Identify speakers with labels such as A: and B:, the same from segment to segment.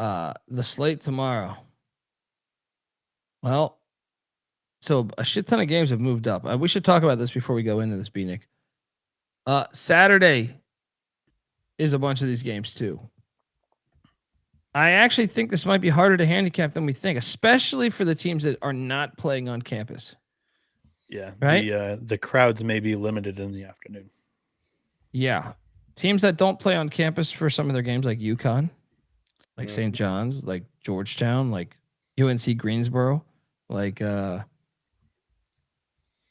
A: The slate tomorrow. Well, so a shit ton of games have moved up. We should talk about this before we go into this, Bieniek. Saturday is a bunch of these games too. I actually think this might be harder to handicap than we think, especially for the teams that are not playing on campus.
B: Yeah,
A: right.
B: The crowds may be limited in the afternoon.
A: Yeah, teams that don't play on campus for some of their games, like UConn, like St. John's, like Georgetown, like UNC Greensboro, like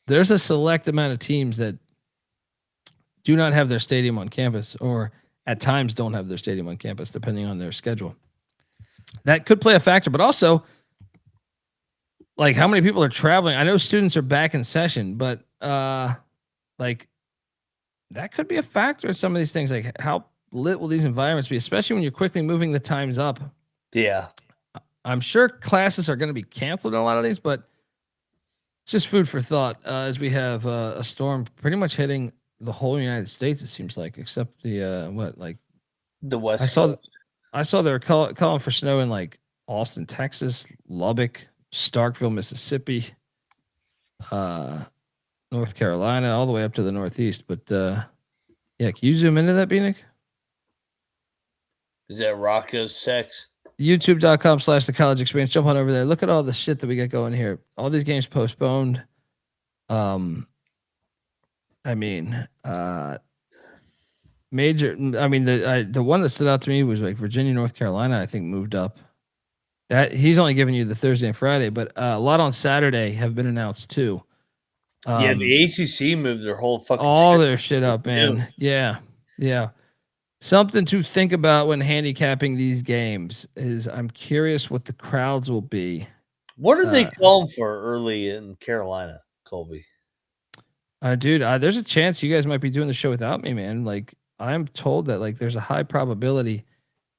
A: there's a select amount of teams that do not have their stadium on campus, or at times don't have their stadium on campus, depending on their schedule. That could play a factor, but also, like, how many people are traveling? I know students are back in session, but like, that could be a factor in some of these things. Like, how lit will these environments be, especially when you're quickly moving the times up?
C: Yeah.
A: I'm sure classes are going to be canceled in a lot of these, but it's just food for thought as we have a storm pretty much hitting the whole United States, it seems like, except the
C: the West
A: Coast. I saw they were calling for snow in like Austin, Texas, Lubbock, Starkville, Mississippi, North Carolina, all the way up to the Northeast. But yeah, can you zoom into that, Bieniek?
C: Is that Rocco's sex?
A: YouTube.com/the college experience. Jump on over there. Look at all the shit that we got going here. All these games postponed. I mean, major. I mean, the one that stood out to me was like Virginia, North Carolina. I think moved up. That he's only giving you the Thursday and Friday, but a lot on Saturday have been announced too.
C: Yeah, the ACC moved their whole fucking
A: all their shit up, man. Yeah. Something to think about when handicapping these games is I'm curious what the crowds will be.
C: What are they calling for early in Carolina, Colby?
A: Dude, there's a chance you guys might be doing the show without me, man. Like, I'm told that like there's a high probability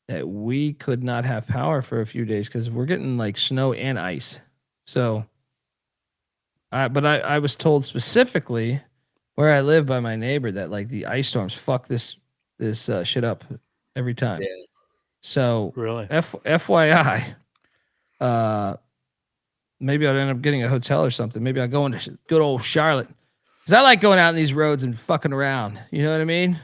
A: that we could not have power for a few days because we're getting like snow and ice. So, but I was told specifically where I live by my neighbor that like the ice storms fuck this shit up every time.
C: Yeah.
A: So
B: really,
A: FYI, maybe I'll end up getting a hotel or something. Maybe I'll go into good old Charlotte. Cause I like going out in these roads and fucking around. You know what I mean?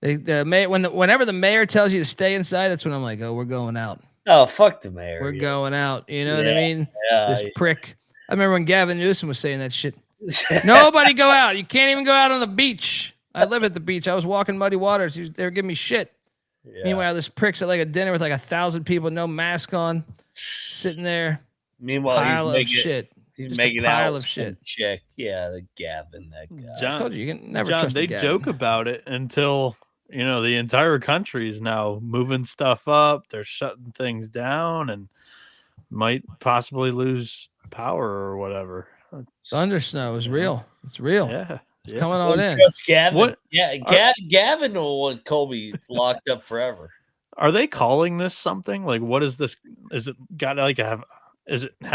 A: Whenever the mayor tells you to stay inside, that's when I'm like, oh, we're going out.
C: Oh, fuck the mayor.
A: We're going out. You know what I mean? This prick. I remember when Gavin Newsom was saying that shit. Nobody go out. You can't even go out on the beach. I live at the beach. I was walking muddy waters. They were giving me shit. Yeah. Meanwhile, this prick's at like a dinner with like 1,000 people, no mask on, sitting there.
C: Meanwhile, he's making out
A: of shit.
C: Chick. Yeah, the Gavin, that guy.
A: John, I told you can never trust
B: they joke about it until the entire country is now moving stuff up. They're shutting things down and might possibly lose power or whatever.
A: Thundersnow is real. It's real.
B: Yeah.
A: It's coming on in.
C: Trust Gavin. What? Yeah, Gavin will want Colby locked up forever.
B: Are they calling this something? Like, what is this? Is it got like have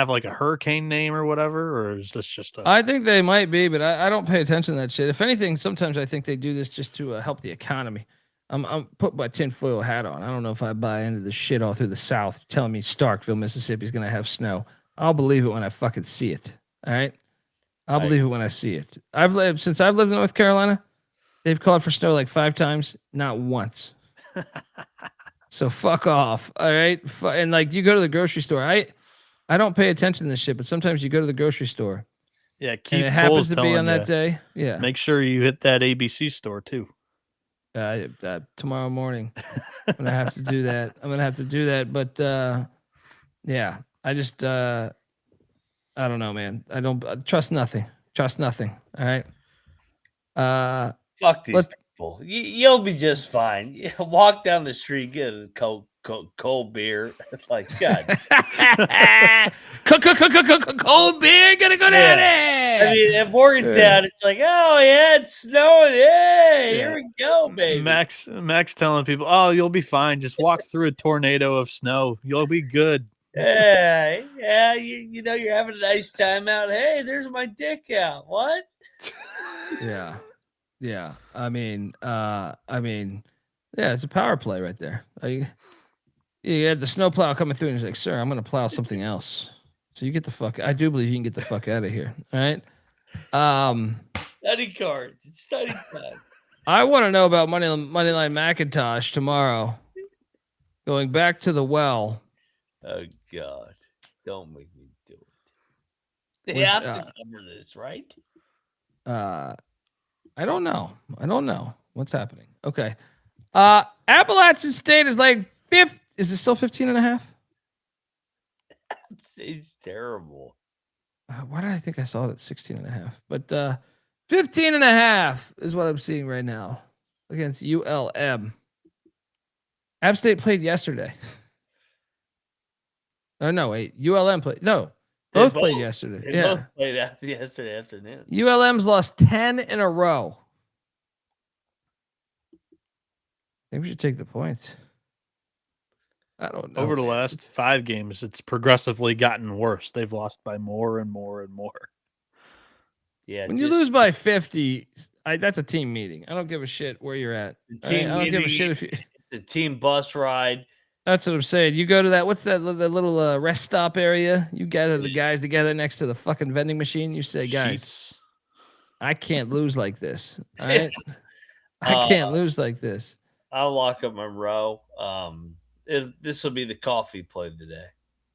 B: like a hurricane name or whatever, or is this just
A: I think they might be, but I don't pay attention to that shit. If anything, sometimes I think they do this just to help the economy. I'm put my tinfoil hat on. I don't know if I buy into the shit all through the South telling me Starkville, Mississippi is going to have snow. I'll believe it when I fucking see it. All right. I'll believe it when I see it. Since I've lived in North Carolina, they've called for snow like 5 times, not once. So fuck off. All right. And like you go to the grocery store. I don't pay attention to this shit, but sometimes you go to the grocery store.
B: Yeah, Keith
A: and it happens to be on that day. Yeah.
B: Make sure you hit that ABC store too.
A: Tomorrow morning. I'm gonna have to do that. But yeah, I just I don't know, man. I don't trust nothing. All right.
C: Fuck these people. You'll be just fine. Walk down the street, get a cold beer. Like, God.
A: Cold beer, gotta go down there.
C: I mean, at Morgantown, it's like, oh yeah, it's snowing. Hey, here we go, baby.
B: Max telling people, oh, you'll be fine. Just walk through a tornado of snow. You'll be good.
C: Yeah. You're having a nice time out. Hey, there's my dick out. What?
A: Yeah. I mean, yeah, it's a power play right there. You had the snowplow coming through, and he's like, "Sir, I'm going to plow something else." So you get the fuck. I do believe you can get the fuck out of here. All right.
C: Study cards. It's study time.
A: I want to know about Moneyline McIntosh tomorrow. Going back to the well.
C: Oh God! Don't make me do it. They
A: With,
C: have to cover this, right?
A: I don't know. What's happening. Okay. Appalachian State is like fifth. Is it still 15.5?
C: It's terrible.
A: Why did I think I saw it at 16.5? But 15.5 is what I'm seeing right now against ULM. App State played yesterday. Oh no, wait. ULM played. No, both played yesterday.
C: They both played yesterday afternoon.
A: ULM's lost 10 in a row. I think we should take the points. I don't know.
B: Over the last 5 games, it's progressively gotten worse. They've lost by more and more and more.
C: Yeah.
A: When you lose by 50, that's a team meeting. I don't give a shit where you're at. I don't give a shit if you.
C: The team bus ride.
A: That's what I'm saying. You go to that. What's that? The little rest stop area. You gather the guys together next to the fucking vending machine. You say, guys, I can't lose like this. All right. I can't lose like this.
C: I'll lock up Monroe. This will be the coffee play today.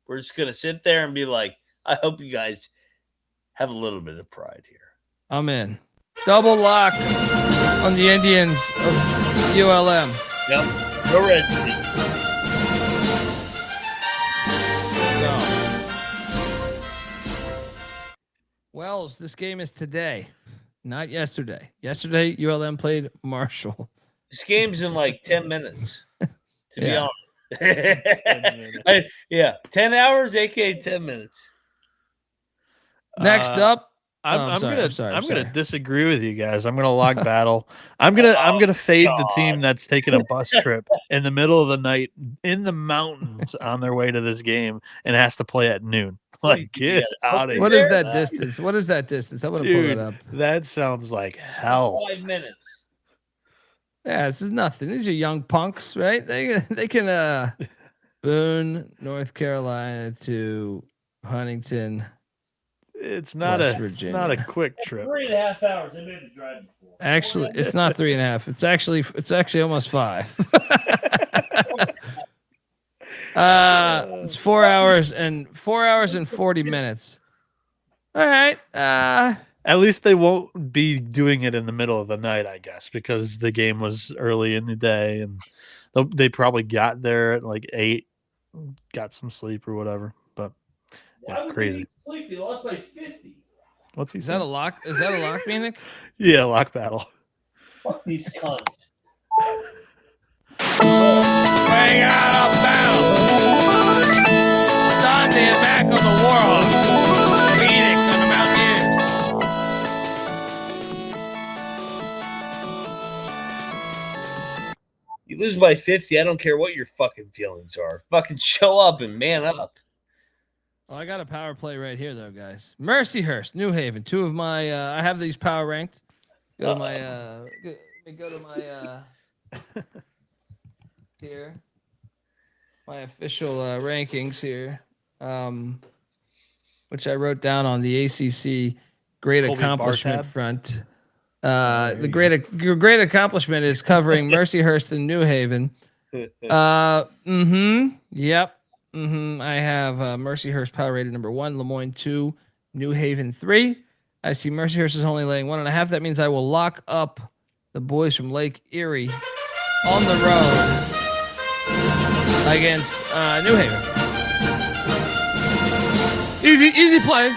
C: We're just gonna sit there and be like, I hope you guys have a little bit of pride here.
A: I'm in. Double lock on the Indians of ULM.
C: Yep. Go red.
A: No. Wells, this game is today, not yesterday. Yesterday, ULM played Marshall.
C: This game's in like 10 minutes, to be honest. 10 hours, aka 10 minutes.
A: Next up,
B: I'm gonna disagree with you guys. I'm gonna lock battle. I'm gonna fade the team that's taking a bus trip in the middle of the night in the mountains on their way to this game and has to play at noon. Like, get out of here.
A: What is that distance? What is that distance? I want to pull that up.
B: That sounds like hell.
C: 5 minutes.
A: Yeah, this is nothing. These are young punks, right? They can Boone, North Carolina to Huntington.
B: It's not a quick trip.
C: 3.5 hours. I made the drive before.
A: Actually, it's not 3.5. It's actually almost 5. It's 4 hours and 40 minutes. All right.
B: At least they won't be doing it in the middle of the night, I guess, because the game was early in the day, and they probably got there at like 8, got some sleep or whatever. But yeah, crazy.
C: Sleep? They lost by 50.
B: What's he
A: Is
B: saying?
A: that a lock? Is that a lock, Bieniek?
B: Yeah, lock battle.
C: Fuck these cunts.
A: Bring out a battle. Sunday back on the world. Phoenix on the Mountaineers.
C: You lose by 50, I don't care what your fucking feelings are. Fucking show up and man up.
A: Oh, I got a power play right here, though, guys. Mercyhurst, New Haven. 2 of my, I have these power ranked. Go to my, here. My official rankings here, which I wrote down on the ACC great
B: Colby
A: accomplishment
B: Bartab?
A: front. The great accomplishment is covering Mercyhurst and New Haven. Yep. I have Mercyhurst power rated number 1, Lemoyne 2, New Haven 3. I see Mercyhurst is only laying 1.5. That means I will lock up the boys from Lake Erie on the road against New Haven. Easy play.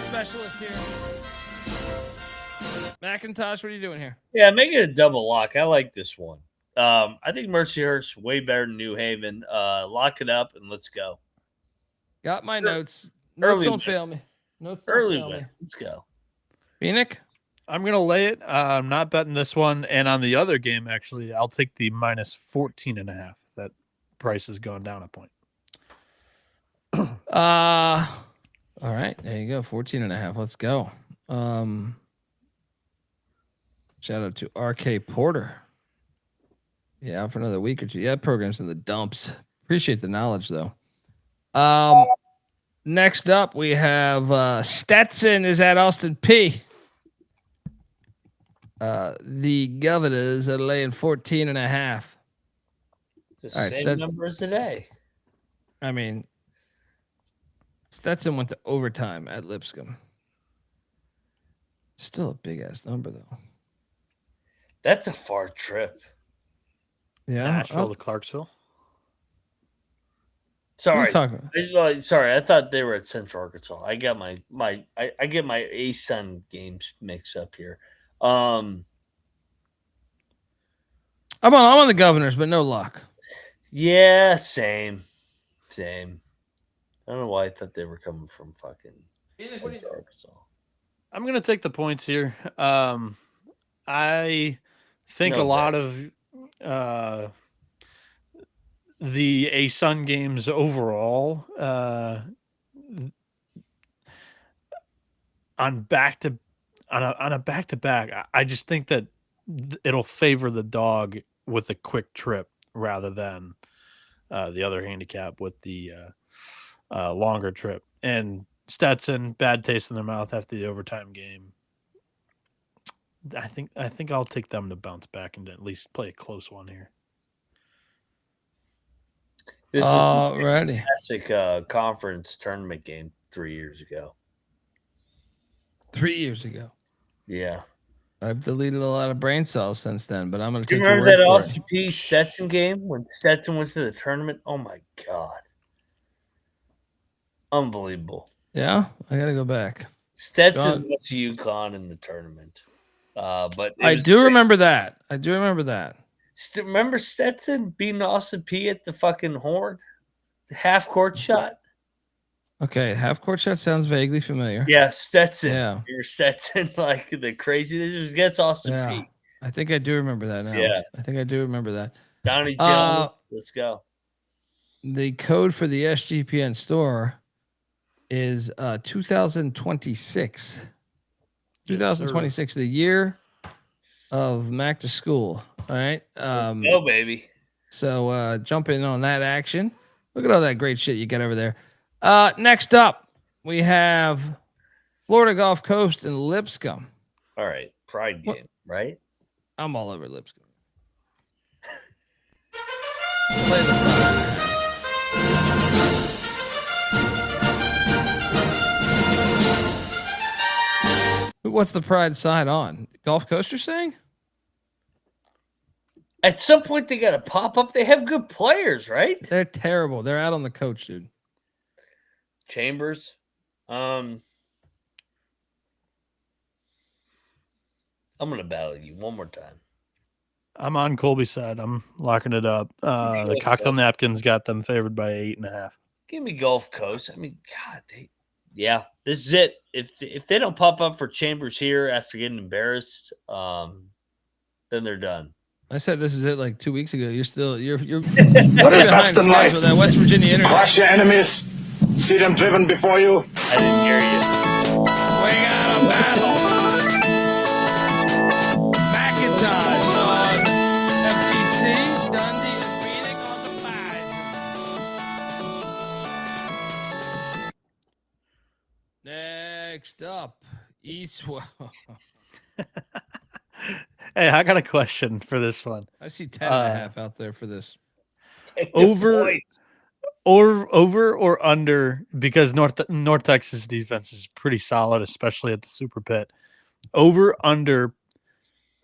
A: Specialist here. McIntosh, what are you doing here?
C: Yeah, make it a double lock. I like this one. I think Mercyhurst way better than New Haven. Lock it up and let's go.
A: Got my notes. Notes don't fail me. Notes don't
C: Early
A: fail
C: win.
A: me.
C: Let's go.
A: Bieniek?
B: I'm gonna lay it. I'm not betting this one, and on the other game, actually, I'll take the minus 14.5. That price has gone down a point.
A: All right, there you go. 14.5. Let's go. Shout out to RK Porter. Yeah, for another week or two. Yeah, that program's in the dumps. Appreciate the knowledge, though. Next up, we have Stetson is at Austin P. The Governors are laying 14.5.
C: The same numbers today.
A: I mean, Stetson went to overtime at Lipscomb. Still a big ass number, though.
C: That's a far trip.
B: Yeah, Nashville to Clarksville.
C: Sorry, I thought they were at Central Arkansas. I got I get my A-Sun games mixed up here.
A: I'm on the Governors, but no luck.
C: Yeah, same. I don't know why I thought they were coming from fucking Central Arkansas.
B: I'm gonna take the points here. I think a lot of the A-Sun games overall on a back-to-back, I just think that it'll favor the dog with a quick trip rather than the other handicap with the longer trip. And Stetson, bad taste in their mouth after the overtime game. I think I'll take them to bounce back and at least play a close one here.
C: This is a classic conference tournament game 3 years ago.
A: 3 years ago.
C: Yeah.
A: I've deleted a lot of brain cells since then, but I'm going to take
C: your word for it. Remember that LCP Stetson game when Stetson went to the tournament? Oh, my God. Unbelievable.
A: Yeah? I got to go back.
C: Stetson went to UConn in the tournament. But
A: I do remember that.
C: Remember Stetson beating Austin P at the fucking Horn? The half-court shot?
A: Okay, half-court shot sounds vaguely familiar.
C: Yeah, Stetson.
A: Yeah.
C: You're Stetson, like the crazy. This gets Austin P.
A: I think I do remember that now.
C: Yeah.
A: I think I do remember that.
C: Donnie Jones, let's go.
A: The code for the SGPN store is 2026. 2026, the year of Mac to School. All right.
C: Let's go, baby.
A: So jump in on that action. Look at all that great shit you got over there. Next up, we have Florida Gulf Coast and Lipscomb.
C: All right. Pride game, right?
A: I'm all over Lipscomb. Play the Pride. What's the Pride side on? Gulf Coast, you're saying?
C: At some point, they got to pop up. They have good players, right?
A: They're terrible. They're out on the coach, dude.
C: Chambers. I'm going to battle you one more time.
B: I'm on Colby's side. I'm locking it up. The cocktail napkins got them favored by 8.5.
C: Give me Gulf Coast. I mean, God, this is it. If they don't pop up for Chambers here after getting embarrassed, then they're done.
A: I said this is it like 2 weeks ago. You're
D: what is best in life?
A: With that West Virginia internet.
D: Crush your enemies. See them driven before you.
C: I didn't hear you.
A: We got a battle. McIntyre on FTC. Dundee and Phoenix on the 5. Next up, Eastwell.
B: Hey, I got a question for this one.
A: I see 10.5 out there for this.
B: Over or under, because North Texas defense is pretty solid, especially at the Super Pit. Over under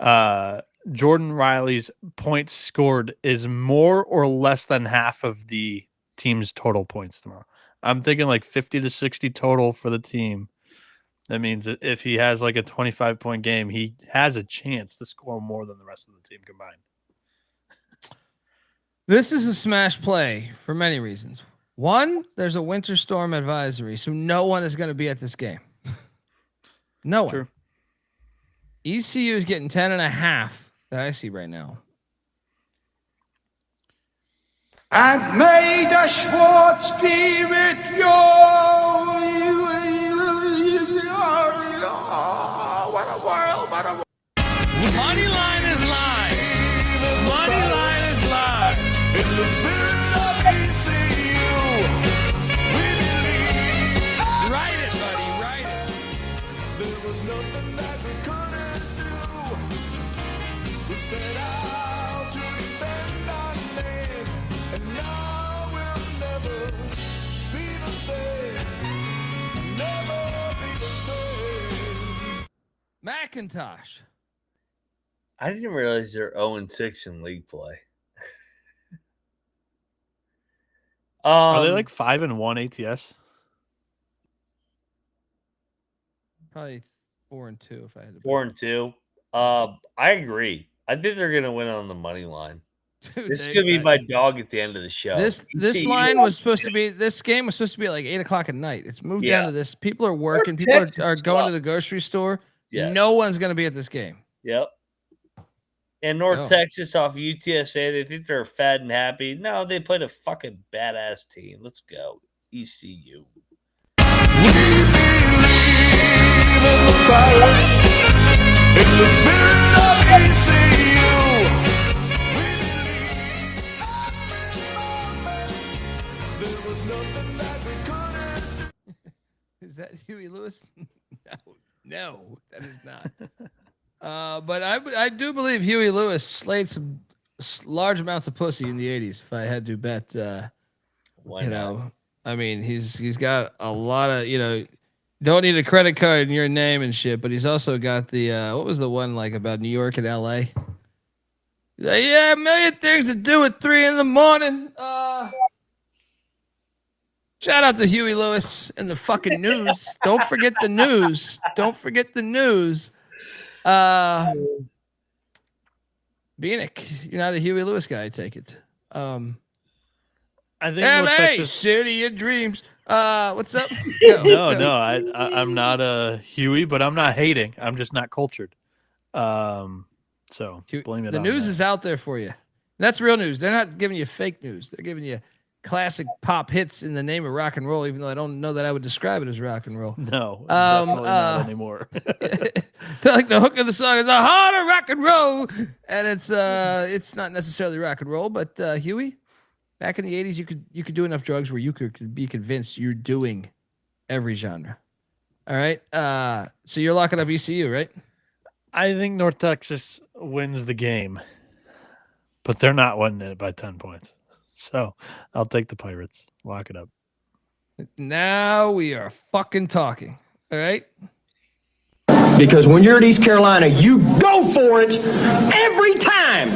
B: Jordan Riley's points scored is more or less than half of the team's total points tomorrow. I'm thinking like 50 to 60 total for the team. That means that if he has like a 25-point game, he has a chance to score more than the rest of the team combined.
A: This is a smash play for many reasons. One, there's a winter storm advisory, so no one is going to be at this game. No one.
B: True.
A: ECU is getting 10.5 that I see right now.
E: And may the Schwartz be with you. What a world, what a world.
A: Money line is live. Money line is live.
E: In the spirit of
A: McIntyre.
C: I didn't realize they're 0-6 in league play.
B: Are they like 5-1 ATS?
A: Probably 4-2 if I had to.
C: 4-2. I agree. I think they're gonna win on the money line.
A: Dude,
C: This is gonna be my dog at the end of the show.
A: This line was supposed to be. This game was supposed to be at like 8:00 at night. It's moved down to this. People are working. People are going to the grocery store. Yes. No one's gonna be at this game.
C: Yep. And North Texas off UTSA, they think they're fat and happy. No, they played a fucking badass team. Let's go. ECU.
A: Is that Huey Lewis? No, that is not. But I do believe Huey Lewis slayed some large amounts of pussy in the 80s. If I had to bet,
C: why not?
A: I mean, he's got a lot of, don't need a credit card in your name and shit, but he's also got the, what was the one like about New York and LA? Like, yeah, a million things to do at 3 a.m. Shout out to Huey Lewis and the fucking news. Don't forget the news. Don't forget the news. Bieniek, you're not a Huey Lewis guy, I take it.
B: I think
A: LA, city of dreams. What's up?
B: No, I'm not a Huey, but I'm not hating. I'm just not cultured. So blame it on
A: the news is out there for you. That's real news. They're not giving you fake news. They're giving you classic pop hits in the name of rock and roll, even though I don't know that I would describe it as rock and roll.
B: No, definitely not anymore.
A: Like the hook of the song is the heart of rock and roll, and it's not necessarily rock and roll, but Huey, back in the 80s, you could do enough drugs where you could be convinced you're doing every genre. All right, so you're locking up ECU, right?
B: I think North Texas wins the game, but they're not winning it by 10 points. So I'll take the Pirates. Lock it up.
A: Now we are fucking talking. All right.
F: Because when you're at East Carolina, you go for it every time.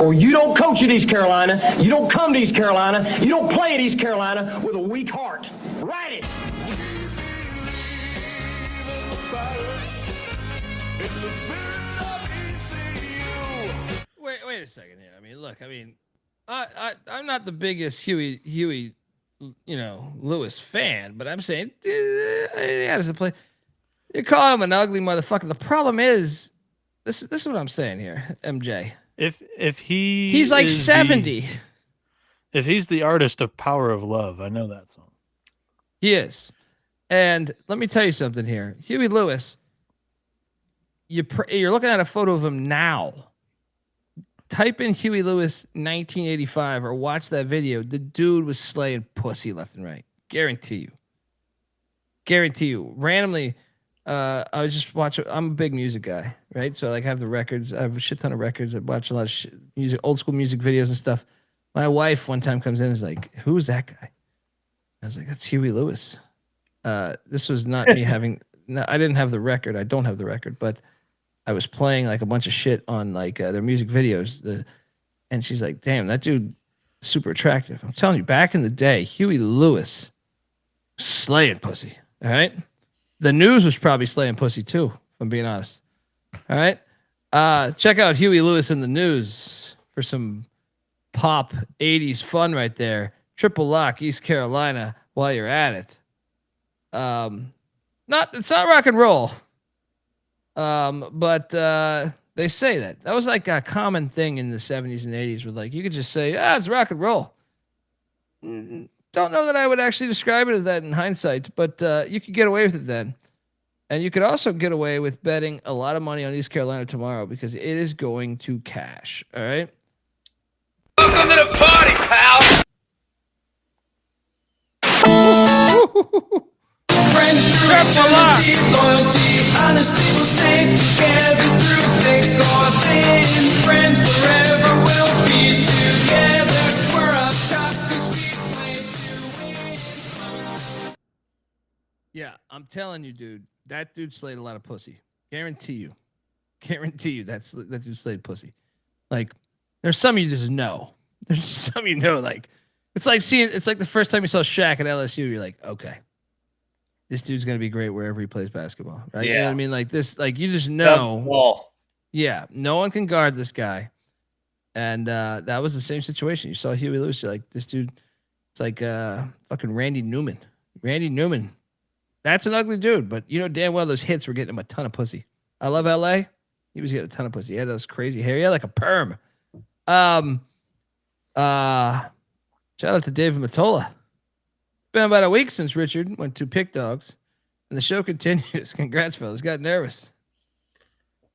F: Or you don't coach at East Carolina. You don't come to East Carolina. You don't play at East Carolina with a weak heart. Write it.
A: Wait a second here. I mean, look. I mean, I'm not the biggest Huey, Lewis fan, but I'm saying, how does it play? You call him an ugly motherfucker. The problem is, this is what I'm saying here, MJ.
B: If
A: he's like 70.
B: If he's the artist of Power of Love, I know that song.
A: He is. And let me tell you something here. Huey Lewis, you're looking at a photo of him now. Type in Huey Lewis 1985 or watch that video. The dude was slaying pussy left and right. Guarantee you. Randomly, I was just watching. I'm a big music guy, right? So I have the records. I have a shit ton of records. I watch a lot of music, old school music videos and stuff. My wife one time comes in and is like, "Who's that guy?" I was like, "That's Huey Lewis." This was not me having. No, I didn't have the record. I don't have the record, but I was playing like a bunch of shit on like their music videos. And she's like, "Damn, that dude, super attractive." I'm telling you, back in the day, Huey Lewis, slaying pussy. All right. The news was probably slaying pussy too, if I'm being honest. All right. Check out Huey Lewis in the news for some pop 80s fun right there. Triple Lock, East Carolina, while you're at it. It's not rock and roll. But they say that. That was like a common thing in the 70s and 80s with like, you could just say, it's rock and roll. Don't know that I would actually describe it as that in hindsight, but you could get away with it then. And you could also get away with betting a lot of money on East Carolina tomorrow because it is going to cash. All right.
E: Welcome to the party, pal. Friends, loyalty, honesty will stay together through thick or thin. Friends forever will be together. We're up top because we play to win.
A: Yeah, I'm telling you, dude. That dude slayed a lot of pussy. Guarantee you. That's that dude slayed pussy. Like, there's some you just know. There's some like it's like the first time you saw Shaq at LSU. You're like, okay, this dude's gonna be great wherever he plays basketball, right?
C: Yeah.
A: You know what I mean? Like this, like you just know.
C: Oh.
A: Yeah, no one can guard this guy, and that was the same situation. You saw Huey Lewis. You're like, this dude. It's like fucking Randy Newman. Randy Newman. That's an ugly dude, but you know damn well those hits were getting him a ton of pussy. I love LA. He was getting a ton of pussy. He had those crazy hair. He had like a perm. Shout out to David Matola. Been about a week since Richard went to Pick Dogs, and the show continues. Congrats, fellas. Got nervous.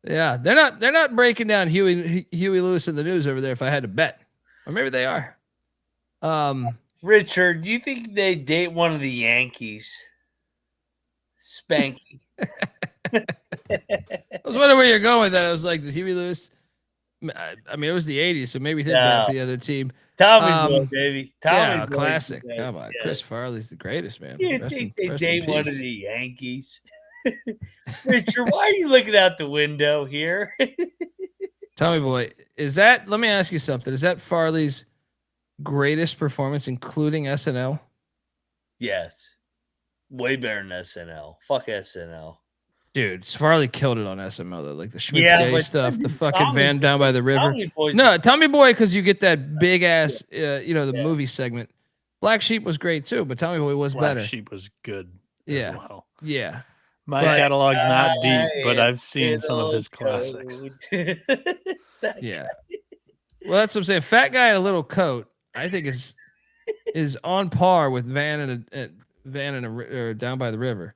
A: Yeah, they're not breaking down Huey Lewis in the news over there. If I had to bet, or maybe they are.
C: Richard, do you think they date one of the Yankees? Spanky.
A: I was wondering where you're going with that. I was like, did Huey Lewis? I mean, it was the '80s, so maybe he did bet for the other team.
C: Tommy Boy, baby. Tommy Boy,
A: classic. Come on, yes. Chris Farley's the greatest, man.
C: You think they date one of the Yankees? Richard, why are you looking out the window here?
A: Tommy Boy, is that? Let me ask you something. Is that Farley's greatest performance, including SNL?
C: Yes. Way better than SNL. Fuck SNL.
A: Dude, Farley killed it on SNL though, like the Schmitz-Gay stuff, the fucking van down by the river. Tommy Boy, because you get that big ass, the movie segment. Black Sheep was great too, but Tommy Boy was better.
B: Black Sheep was good.
A: Yeah,
B: as well.
A: Yeah.
B: My catalog's not deep, but I've seen some of his classics.
A: Yeah. Well, that's what I'm saying. Fat Guy in a Little Coat, I think is on par with Van and Down by the River.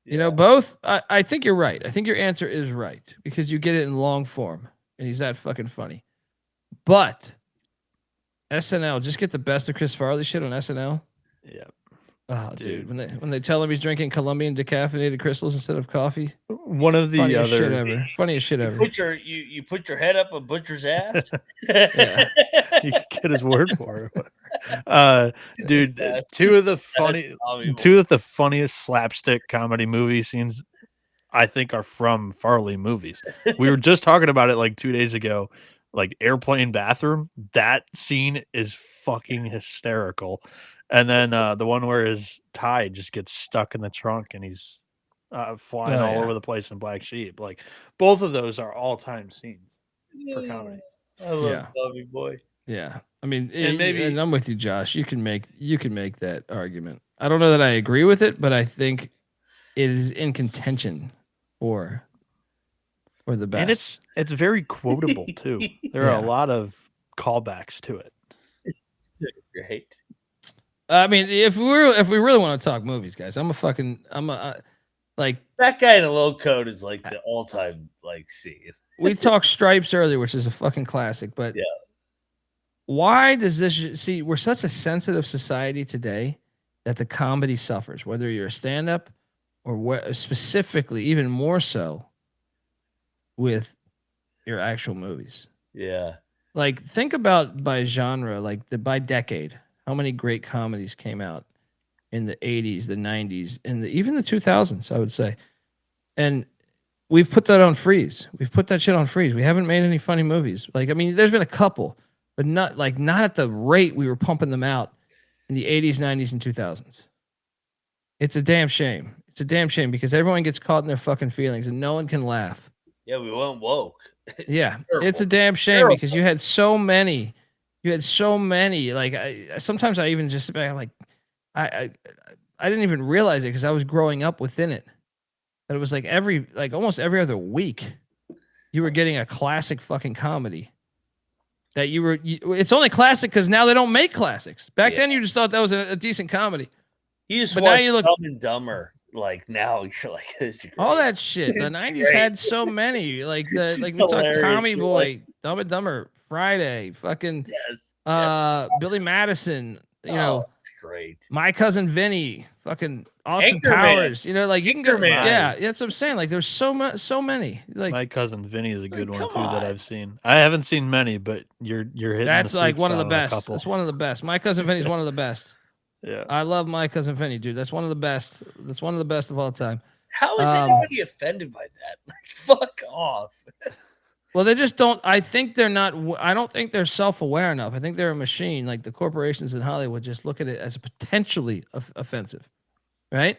A: You know, both. I think you're right. I think your answer is right because you get it in long form, and he's that fucking funny. But SNL, just get the best of Chris Farley shit on SNL.
B: Yeah.
A: Oh, dude, when they tell him he's drinking Colombian decaffeinated crystals instead of coffee.
B: One of the
A: funniest shit ever. Funniest shit ever.
C: You put your head up a butcher's ass.
B: Yeah. You can get his word for it. Dude, two of the funniest slapstick comedy movie scenes I think are from Farley movies. We were just talking about it like 2 days ago. Like airplane bathroom. That scene is fucking hysterical. And then the one where his tie just gets stuck in the trunk and he's flying all over the place in Black Sheep. Like both of those are all-time scenes for comedy.
C: I love Tommy Boy.
A: Yeah, I mean, and I'm with you, Josh. You can make that argument. I don't know that I agree with it, but I think it is in contention for the best.
B: And it's very quotable too. There are a lot of callbacks to it.
C: It's great.
A: I mean, if we really want to talk movies, guys, like
C: That Guy in a Little Coat is like the all-time like scene.
A: We talked Stripes earlier, which is a fucking classic, but why does this? See, we're such a sensitive society today that the comedy suffers. Whether you're a stand-up or specifically, even more so, with your actual movies.
C: Yeah,
A: like think about by genre, like by decade. How many great comedies came out in the 80s, the 90s, and even the 2000s, I would say. And we've put that on freeze. We've put that shit on freeze. We haven't made any funny movies. Like, I mean, there's been a couple, but not at the rate we were pumping them out in the 80s, 90s, and 2000s. It's a damn shame. It's a damn shame because everyone gets caught in their fucking feelings and no one can laugh.
C: Yeah, we went woke.
A: It's a damn shame because you had so many. Like sometimes I even just sit back like I didn't even realize it because I was growing up within it. That it was like almost every other week you were getting a classic fucking comedy. That it's only classic because now they don't make classics. Back then you just thought that was a decent comedy.
C: You just watch Dumb and Dumber. Like now you're like this is great.
A: All that shit. The 90s had so many. Like we talk Tommy Boy, Dumb and Dumber, Friday, fucking Billy Madison,
C: it's great.
A: My Cousin Vinny, fucking Austin Powers, like you can go that's what I'm saying. Like there's so many. Like
B: My Cousin Vinny is a good one too that I've seen. I haven't seen many, but you're hitting
A: that's like one of the best. That's one of the best. My Cousin Vinny's one of the best.
B: Yeah,
A: I love My Cousin Vinny, dude. That's one of the best. That's one of the best of all time.
C: How is anybody offended by that? Fuck off.
A: Well, they just don't. I think they're not. I don't think they're self-aware enough. I think they're a machine. Like the corporations in Hollywood just look at it as potentially offensive, right?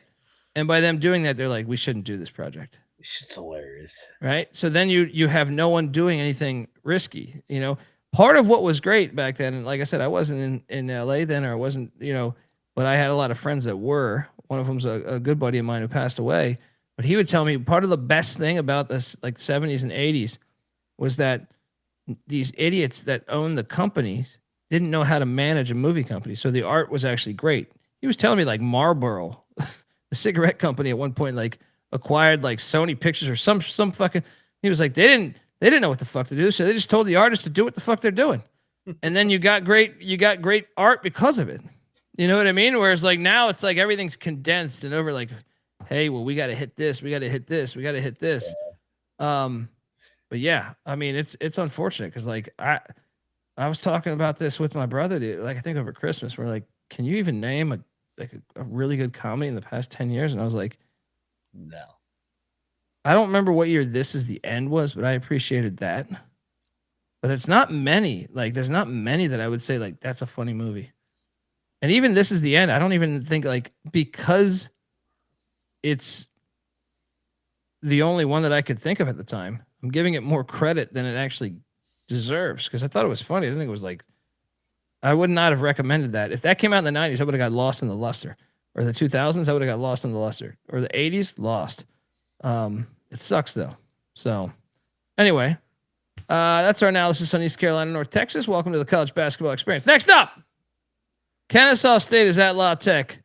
A: And by them doing that, they're like, we shouldn't do this project.
C: Shit's hilarious,
A: right? So then you have no one doing anything risky. You know, part of what was great back then, and like I said, I wasn't in LA then, or I wasn't, but I had a lot of friends that were. One of them's a good buddy of mine who passed away. But he would tell me part of the best thing about this, like 70s and 80s, was that these idiots that owned the companies didn't know how to manage a movie company. So the art was actually great. He was telling me like Marlboro, the cigarette company at one point, like acquired like Sony Pictures or some fucking. He was like they didn't know what the fuck to do, so they just told the artists to do what the fuck they're doing, and then you got great art because of it. You know what I mean? Whereas like now it's like everything's condensed and over. Like, hey, well we got to hit this, we got to hit this, we got to hit this. But yeah, I mean it's unfortunate because like I was talking about this with my brother, dude, like I think over Christmas. We're like, can you even name a really good comedy in the past 10 years? And I was like,
C: no.
A: I don't remember what year This Is the End was, but I appreciated that. But it's not many. Like, there's not many that I would say, like, that's a funny movie. And even This Is the End, I don't even think, like, because it's the only one that I could think of at the time, I'm giving it more credit than it actually deserves because I thought it was funny. I didn't think it was, like, I would not have recommended that. If that came out in the 90s, I would have got lost in the luster. Or the 2000s, I would have got lost in the luster. Or the 80s, lost. It sucks though. So anyway, that's our analysis on East Carolina, North Texas. Welcome to the college basketball experience. Next up, Kennesaw State is at La Tech.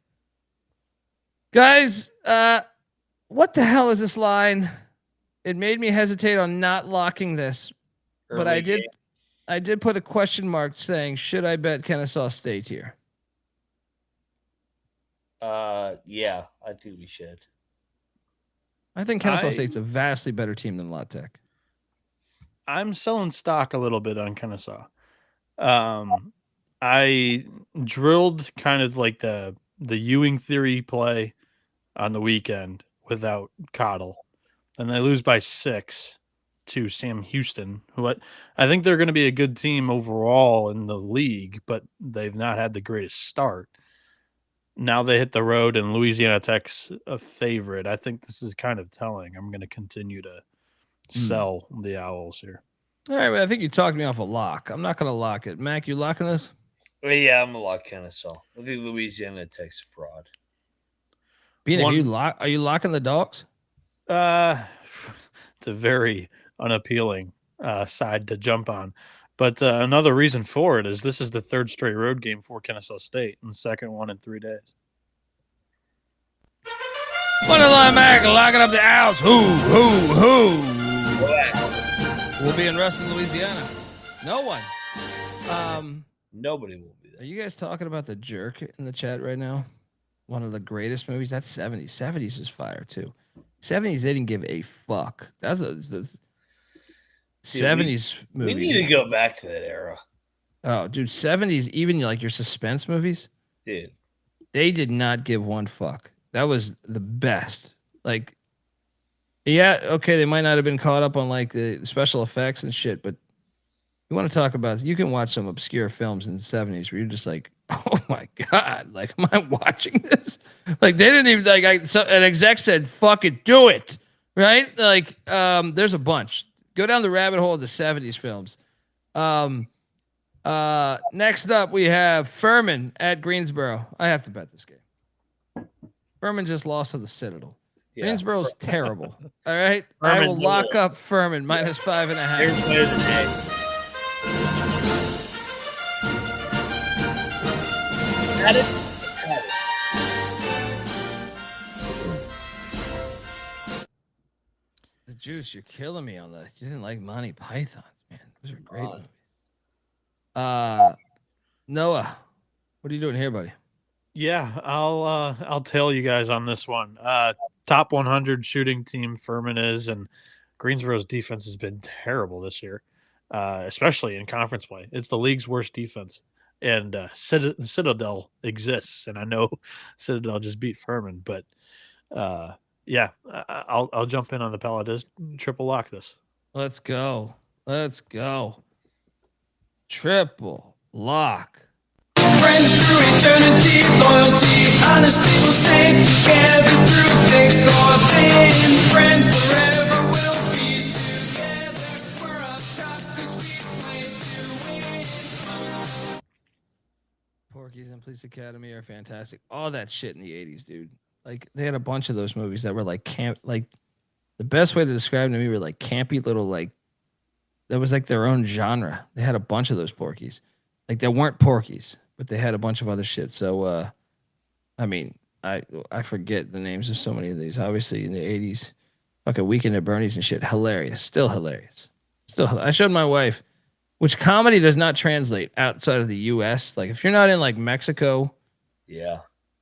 A: Guys, what the hell is this line? It made me hesitate on not locking this, but I did put a question mark saying, should I bet Kennesaw State here?
C: Yeah, I think we should.
A: I think Kennesaw State's a vastly better team than La Tech.
B: I'm selling stock a little bit on Kennesaw. I drilled kind of like the Ewing theory play on the weekend without Cottle, and they lose by 6 to Sam Houston, who I think they're going to be a good team overall in the league, but they've not had the greatest start. Now they hit the road, and Louisiana Tech's a favorite. I think this is kind of telling. I'm going to continue to sell the Owls here.
A: All right, well, I think you talked me off a lock. I'm not going to lock it. Mac, you locking this?
C: Well, yeah, I'm going to lock Kennesaw. I think Louisiana Tech's a fraud.
A: Are you locking the Dogs?
B: It's a very unappealing side to jump on. But another reason for it is this is the 3rd straight road game for Kennesaw State and the 2nd one in 3 days.
A: Moneyline Mac locking up the Owls. Who? We'll be in Ruston, Louisiana. No one.
C: Nobody will be there.
A: Are you guys talking about The Jerk in the chat right now? One of the greatest movies. That's 70s. 70s was fire too. 70s, they didn't give a fuck. That's the 70s movies.
C: We need to go back to that era.
A: Oh, dude, 70s, even like your suspense movies,
C: dude,
A: they did not give one fuck. That was the best. Like, yeah, okay, they might not have been caught up on like the special effects and shit, but you want to talk about, you can watch some obscure films in the 70s where you're just like, oh my God, like, am I watching this? Like, they didn't even, like, an exec said, fuck it, do it, right? Like, there's a bunch. Go down the rabbit hole of the 70s films. Next up, we have Furman at Greensboro. I have to bet this game. Furman just lost to the Citadel. Yeah. Greensboro's terrible. All right. Furman, I will lock up Furman minus 5.5. The Juice, you're killing me on that. You didn't like Monty Pythons, man. Those are great movies. Noah, what are you doing here, buddy?
B: Yeah, I'll tell you guys on this one. Top 100 shooting team Furman is, and Greensboro's defense has been terrible this year, especially in conference play. It's the league's worst defense, and Citadel exists, and I know Citadel just beat Furman, but Yeah, I'll jump in on the Paladins. Triple lock this.
A: Let's go. Triple lock.
E: Friends through eternity, loyalty, honesty will stay together through thick or thin. Friends forever will be together. We're up top 'cause we play to win.
A: Porky's and Police Academy are fantastic. All that shit in the 80s, dude. Like they had a bunch of those movies that were like camp. Like the best way to describe them to me were like campy little like. That was like their own genre. They had a bunch of those Porkies. Like they weren't Porkies, but they had a bunch of other shit. So, I mean, I forget the names of so many of these. Obviously, in the 80s, fucking Weekend at Bernie's and shit. Hilarious. Still hilarious. I showed my wife, which comedy does not translate outside of the U.S. Like if you're not in like Mexico,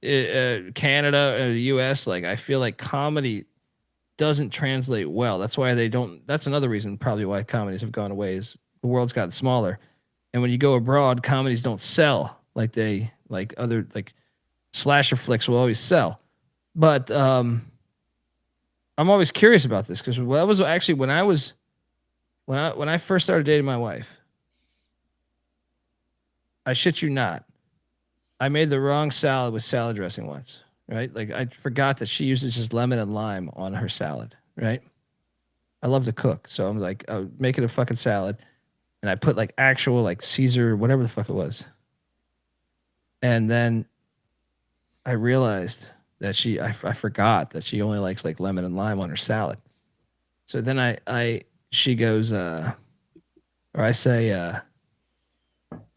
A: Canada, or the U.S., like I feel like comedy doesn't translate well. That's why they don't. That's another reason probably why comedies have gone away is the world's gotten smaller. And when you go abroad, comedies don't sell like other like slasher flicks will always sell. But I'm always curious about this because that was actually when I first started dating my wife. I shit you not, I made the wrong salad with salad dressing once. Right, like I forgot that she uses just lemon and lime on her salad. Right, I love to cook, so I'm like, I was making a fucking salad. And I put like actual like Caesar, whatever the fuck it was. And then I realized that I forgot that she only likes like lemon and lime on her salad. So then she goes, or I say,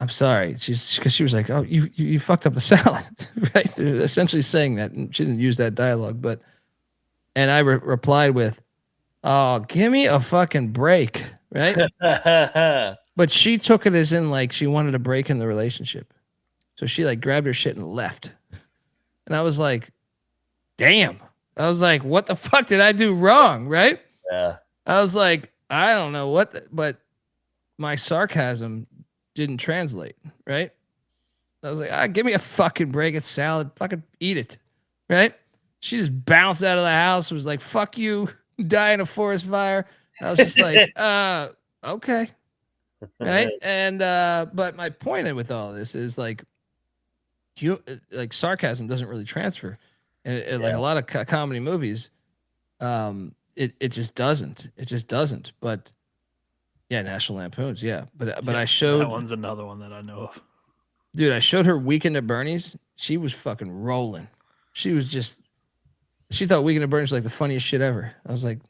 A: I'm sorry. Because she was like, oh, you fucked up the salad, right? They're essentially saying that, and she didn't use that dialogue, and I replied with, oh, give me a fucking break. Right? But she took it as in like she wanted a break in the relationship. So she like grabbed her shit and left. And I was like, damn. I was like, what the fuck did I do wrong? Right?
C: Yeah.
A: I was like, I don't know but my sarcasm didn't translate. Right? I was like, give me a fucking break. It's salad. Fucking eat it. Right? She just bounced out of the house, was like, fuck you, die in a forest fire. I was just like, okay. Right. And, but my point with all this is like, sarcasm doesn't really transfer. And like a lot of comedy movies, it just doesn't. It just doesn't. But yeah, National Lampoons. Yeah. But I showed.
B: That one's another one that I know of.
A: Dude, I showed her Weekend at Bernie's. She was fucking rolling. She thought Weekend at Bernie's was like the funniest shit ever. I was like,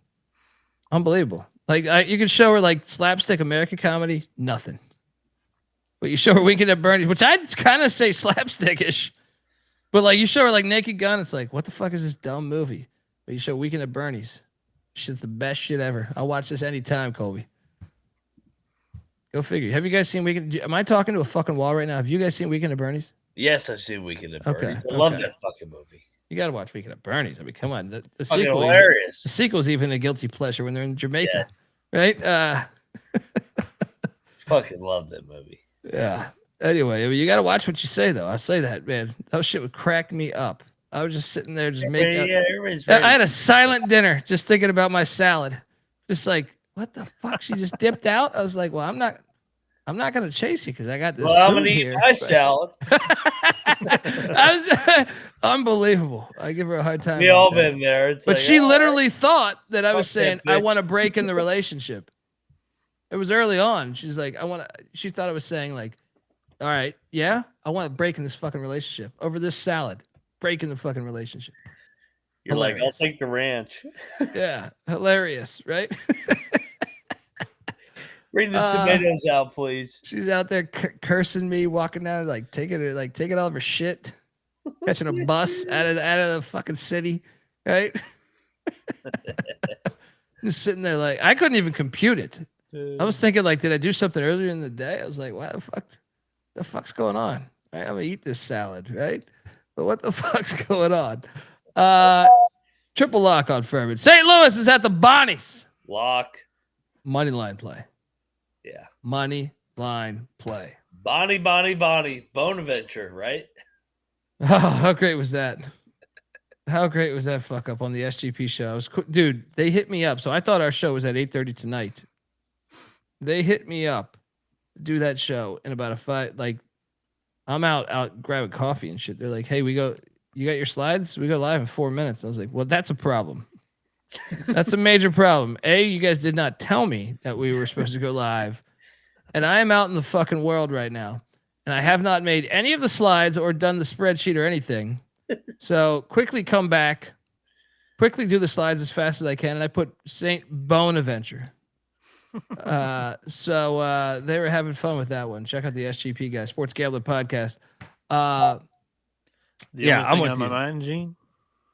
A: unbelievable. Like you could show her like slapstick American comedy, nothing. But you show her Weekend at Bernie's, which I'd kind of say slapstickish. But like you show her like Naked Gun, it's like, what the fuck is this dumb movie? But you show Weekend at Bernie's, shit's the best shit ever. I'll watch this anytime, Colby. Go figure. Have you guys seen Weekend? Am I talking to a fucking wall right now? Have you guys seen Weekend at Bernie's?
C: Yes, I've seen Weekend at Bernie's.
A: Okay.
C: I love that fucking movie.
A: You got to watch Weekend at Bernie's. I mean, come on. The
C: sequel, hilarious.
A: The sequel's even a guilty pleasure when they're in Jamaica, right?
C: Fucking love that movie.
A: Yeah. Anyway, I mean, you got to watch what you say, though. I say that, man. That shit would crack me up. I was just sitting there, just making. I had a silent dinner, just thinking about my salad. Just like, what the fuck? She just dipped out. I was like, well, I'm not gonna chase you because I got this.
C: Well, I'm gonna
A: here.
C: eat my salad.
A: I was unbelievable. I give her a hard time.
C: We all been there. It's
A: but
C: like,
A: she literally thought that I was
C: Fuck that
A: saying I
C: bitch.
A: want to break in the relationship. It was early on. She's like, she thought I was saying like, all right, yeah, I want to break in this fucking relationship over this salad. Break in the fucking relationship.
C: You're
A: Hilarious.
C: like, I'll take the ranch.
A: Yeah, hilarious, right?
C: Bring the tomatoes out, please.
A: She's out there cursing me, walking down, like taking all of her shit, catching a bus out of the fucking city, right? Just sitting there, like I couldn't even compute it. I was thinking, like, did I do something earlier in the day? I was like, what the fuck's going on? Right, I'm gonna eat this salad, right? But what the fuck's going on? Triple lock on Furman. St. Louis is at the Bonnies.
C: Lock.
A: Money line play.
C: Yeah.
A: Money line play.
C: Bonnie. Bonaventure, right?
A: Oh, how great was that? How great was that fuck up on the SGP show? Dude, they hit me up. So I thought our show was at 8:30 tonight. They hit me up, do that show in about a 5. Like, I'm out grabbing coffee and shit. They're like, "Hey, you got your slides? We go live in 4 minutes." I was like, "Well, that's a problem. That's a major problem. A, you guys did not tell me that we were supposed to go live, and I am out in the fucking world right now, and I have not made any of the slides or done the spreadsheet or anything." So quickly come back, quickly do the slides as fast as I can. And I put St. Bonaventure. So they were having fun with that one. Check out the SGP guys, Sports Gambler Podcast.
B: I'm with
A: you.
B: My mind, Gene.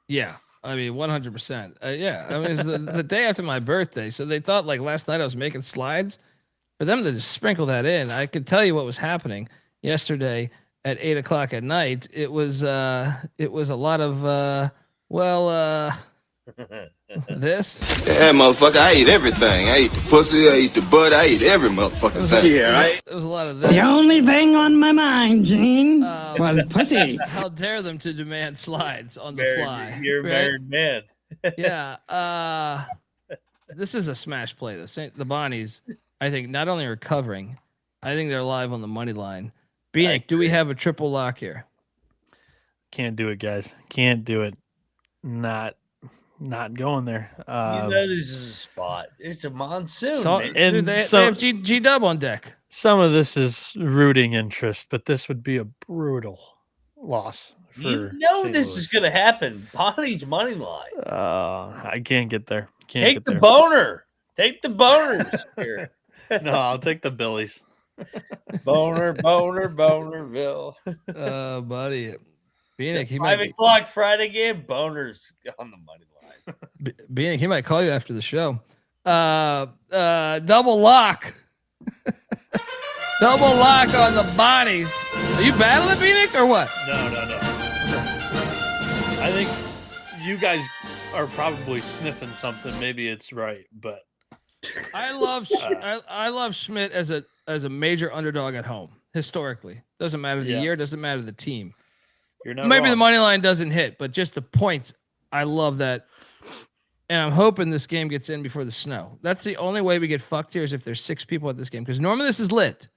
A: Yeah. I mean, 100%. Yeah. I mean, it's the day after my birthday. So they thought like last night I was making slides. For them to just sprinkle that in, I could tell you what was happening yesterday. At 8:00 at night, it was a lot of this.
G: Yeah, motherfucker, I ate everything. I ate the pussy, I ate the butt, I ate every motherfucking thing.
A: Yeah, right. It was a lot of this.
H: The only thing on my mind, Gene, was pussy.
A: How dare them to demand slides on the fly?
C: You're a married man.
A: Yeah. This is a smash play. The Bonnies, I think, not only are covering, I think they're live on the money line. Bieniek, do we have a triple lock here?
B: Can't do it, guys. Can't do it. Not going there.
C: This is a spot. It's a monsoon.
A: They have G-Dub on deck.
B: Some of this is rooting interest, but this would be a brutal loss.
C: This is going to happen. Bonnie's money line.
B: I can't get there.
C: Take the boner. Take the boners here.
B: No, I'll take the Billies.
C: Bonerville.
A: Buddy. Bieniek,
C: 5 o'clock Friday game, boners on the money line.
A: Bieniek, he might call you after the show. Double lock. Double lock on the Bonnies. Are you battling Bieniek or what?
B: No. I think you guys are probably sniffing something. Maybe it's right, but
A: I love Schmidt as a major underdog at home historically. Doesn't matter the year, doesn't matter the team.
B: You're not
A: Maybe
B: wrong.
A: the money line doesn't hit, but just the points, I love that. And I'm hoping this game gets in before the snow. That's the only way we get fucked here is if there's 6 people at this game, because normally this is lit.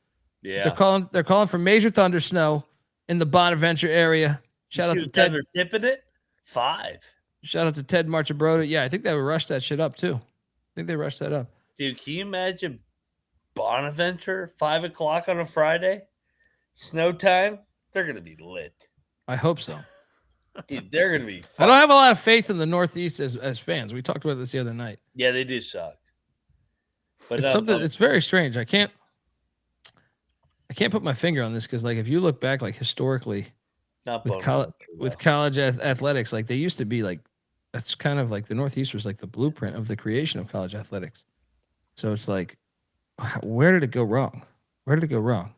C: Yeah,
A: they're calling for major thunder snow in the Bonaventure area. Shout out to Ted.
C: They're tipping it 5.
A: Shout out to Ted Marchabroda. Yeah, I think they would rush that shit up too. I think they rushed that up.
C: Dude, can you imagine Bonaventure 5 o'clock on a Friday, snow time? They're gonna be lit.
A: I hope so.
C: Dude, they're gonna be.
A: I don't have a lot of faith in the Northeast as fans. We talked about this the other night.
C: Yeah, they do suck. But
A: it's something. It's very strange. I can't put my finger on this because, like, if you look back, like historically, with college athletics, like they used to be like, that's kind of like the Northeast was like the blueprint of the creation of college athletics. So it's like, where did it go wrong? Where did it go wrong?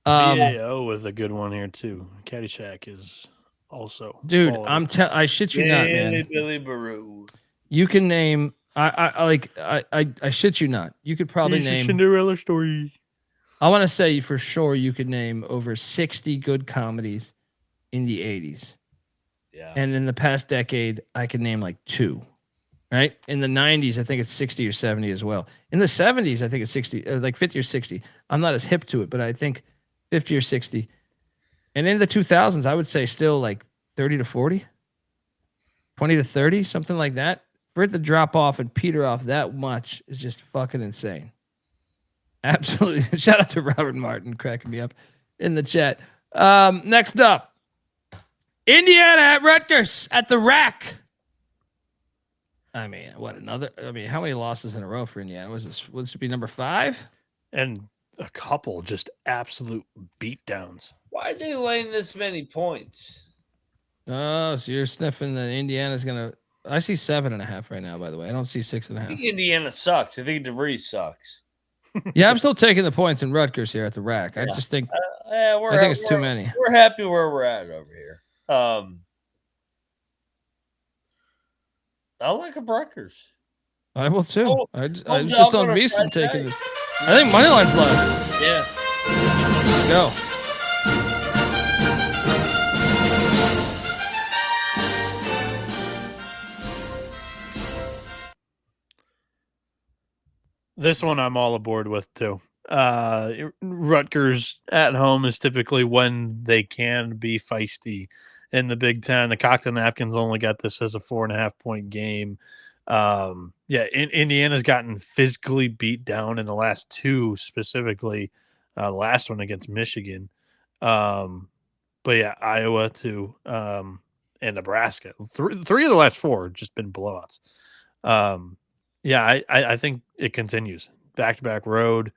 B: BAO was a good one here too. Caddyshack is also.
A: Dude, I shit you not, man.
C: Billy Baru.
A: You can name. I shit you not. You could probably name
B: Cinderella story.
A: I want to say for sure you could name over 60 good comedies in the 80s.
C: Yeah.
A: And in the past decade, I could name like 2. Right? In the 90s, I think it's 60 or 70 as well. In the 70s, I think it's 60, like 50 or 60. I'm not as hip to it, but I think 50 or 60. And in the 2000s, I would say still like 30 to 40, 20 to 30, something like that. For it to drop off and peter off that much is just fucking insane. Absolutely. Shout out to Robert Martin cracking me up in the chat. Next up, Indiana at Rutgers at the rack. I mean, how many losses in a row for Indiana? Would this be number 5?
B: And a couple just absolute beatdowns.
C: Why are they laying this many points?
A: Oh, so you're sniffing that Indiana's gonna. I see 7.5 right now. By the way, I don't see 6.5.
C: I think Indiana sucks. I think DeVries sucks.
A: Yeah, I'm still taking the points in Rutgers here at the rack. I just think. I think it's too many.
C: We're happy where we're at over here. I like a Rutgers.
A: I will too. I was just on VEASAN taking this. I think moneyline's live.
C: Yeah.
A: Let's go.
B: This one I'm all aboard with too. Rutgers at home is typically when they can be feisty. In the Big Ten, the Cocktail Napkins only got this as a 4.5 point game. Indiana's gotten physically beat down in the last two, specifically the last one against Michigan. But yeah, Iowa too, and Nebraska. Three of the last four have just been blowouts. I think it continues. Back-to-back road,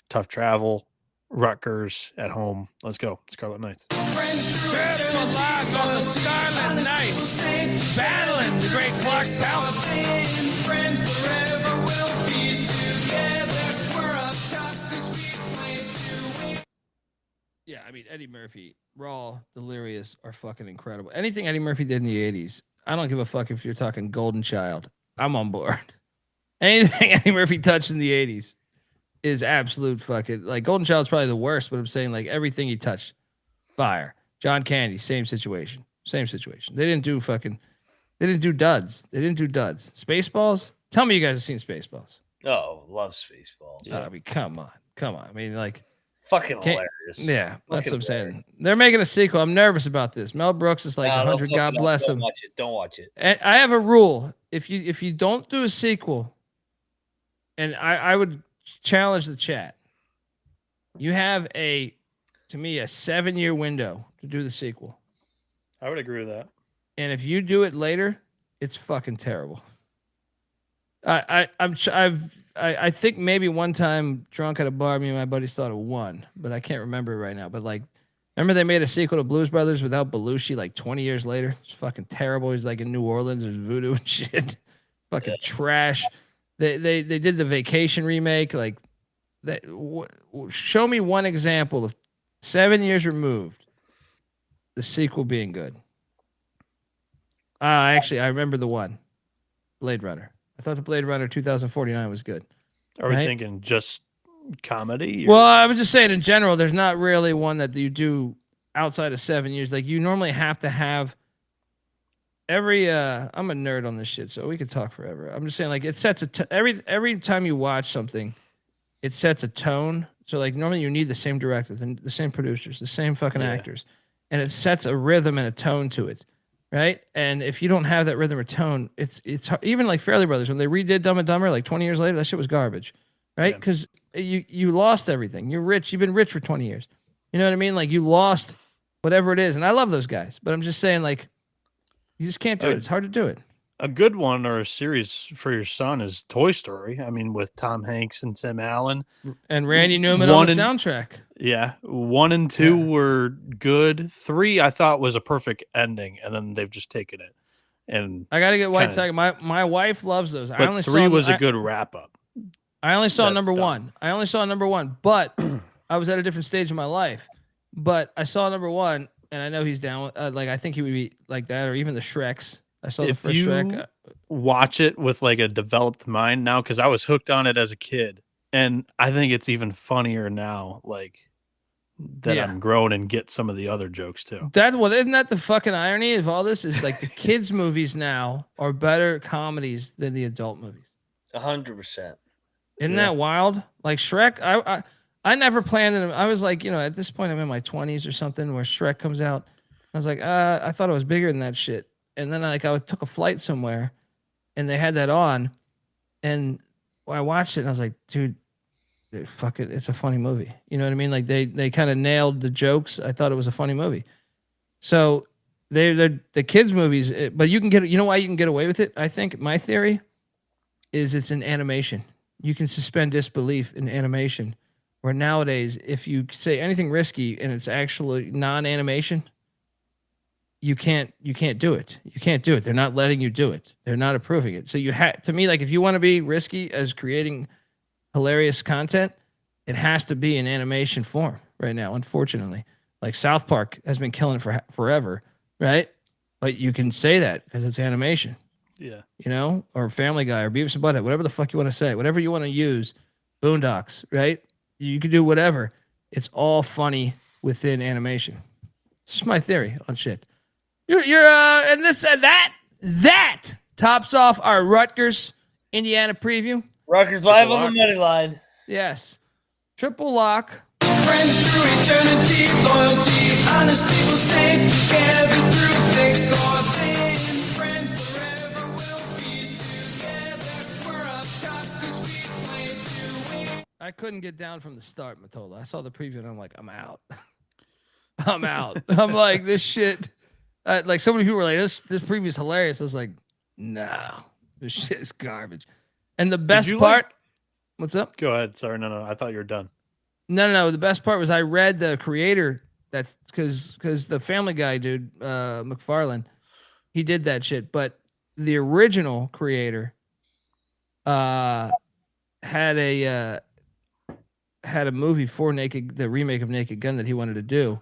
B: tough travel, Rutgers at home. Let's go, Scarlet Knights.
A: Alive on the Scarlet Knights, battling the great Clark Powell.
E: Friends forever will be together. We're up top 'cause we play to win.
A: Yeah, I mean, Eddie Murphy, Raw, Delirious are fucking incredible. Anything Eddie Murphy did in the 80s, I don't give a fuck if you're talking Golden Child. I'm on board. Anything Eddie Murphy touched in the 80s is absolute fucking, like, Golden Child's probably the worst, but I'm saying, like, everything he touched, fire. John Candy, same situation. They didn't do duds. Spaceballs? Tell me you guys have seen Spaceballs.
C: Oh, love Spaceballs.
A: Yeah. I mean, come on. I mean, like,
C: fucking hilarious.
A: Yeah, that's what I'm saying. They're making a sequel. I'm nervous about this. Mel Brooks is like 100. God bless him.
C: Don't watch it.
A: And I have a rule. If you don't do a sequel, and I would challenge the chat, you have to me, a 7-year window to do the sequel.
B: I would agree with that.
A: And if you do it later, it's fucking terrible. I think maybe one time drunk at a bar, me and my buddies thought of one, but I can't remember it right now. But like, remember they made a sequel to Blues Brothers without Belushi like 20 years later? It's fucking terrible. He's like in New Orleans. There's voodoo and shit. Fucking trash. They did the Vacation remake. Like, show me one example of 7 years removed, the sequel being good. Actually, I remember the one, Blade Runner. I thought the Blade Runner 2049 was good.
B: Are we thinking just comedy?
A: Well, I was just saying in general, there's not really one that you do outside of 7 years. Like, you normally have to have every. I'm a nerd on this shit, so we could talk forever. I'm just saying, like, it sets every time you watch something, it sets a tone. So, like, normally you need the same directors and the same producers, the same fucking actors, and it sets a rhythm and a tone to it. Right. And if you don't have that rhythm or tone, it's even like Fairly Brothers, when they redid Dumb and Dumber like 20 years later, that shit was garbage. Right. Because you lost everything. You're rich. You've been rich for 20 years. You know what I mean? Like, you lost whatever it is. And I love those guys, but I'm just saying, like, you just can't do it. It's hard to do it.
B: A good one or a series for your son is Toy Story. I mean, with Tom Hanks and Tim Allen.
A: And Randy Newman on the soundtrack.
B: Yeah. 1 and 2 were good. 3, I thought, was a perfect ending, and then they've just taken it. And
A: I got to get White Tiger. My wife loves those.
B: But I only 3 was a good wrap-up.
A: I only saw number 1. But I was at a different stage in my life. But I saw number 1, and I know he's down. Like, I think he would be like that, or even the Shreks. I saw the first Shrek.
B: Watch it with like a developed mind now, because I was hooked on it as a kid, and I think it's even funnier now, like that I'm grown and get some of the other jokes too.
A: Isn't that the fucking irony of all this? Is like the kids' movies now are better comedies than the adult movies.
C: 100%.
A: Isn't that wild? Like Shrek, I never planned it. I was like, at this point I'm in my 20s or something where Shrek comes out. I was like, I thought it was bigger than that shit. And then I took a flight somewhere, and they had that on, and I watched it, and I was like, dude, fuck it, it's a funny movie. You know what I mean? Like, they kind of nailed the jokes. I thought it was a funny movie. So they're the kids' movies, but you can get. You know why you can get away with it? I think my theory is it's an animation. You can suspend disbelief in animation, where nowadays, if you say anything risky and it's actually non-animation, you can't do it. You can't do it. They're not letting you do it. They're not approving it. So to me, like, if you want to be risky as creating hilarious content, it has to be in animation form right now, unfortunately. Like, South Park has been killing it forever, right? But you can say that because it's animation.
B: Yeah.
A: Or Family Guy or Beavis and Butthead, whatever the fuck you want to say, whatever you want to use, Boondocks, right? You can do whatever. It's all funny within animation. It's just my theory on shit. And that tops off our Rutgers, Indiana preview.
C: Rutgers live on the money line.
A: Yes. Triple lock.
E: Friends through eternity, loyalty, honesty will stay together through thick or thin. Friends forever will be together. We're up top 'cause we play to win.
A: I couldn't get down from the start, Matola. I saw the preview and I'm like, I'm out. I'm out. I'm like, this shit. Like so many people were like, this preview is hilarious. I was like, no, this shit is garbage. And the best part, what's up?
B: Go ahead. Sorry, no. I thought you were done.
A: No. The best part was I read the creator that because the Family Guy dude, McFarlane, he did that shit. But the original creator, had a movie for the remake of Naked Gun that he wanted to do,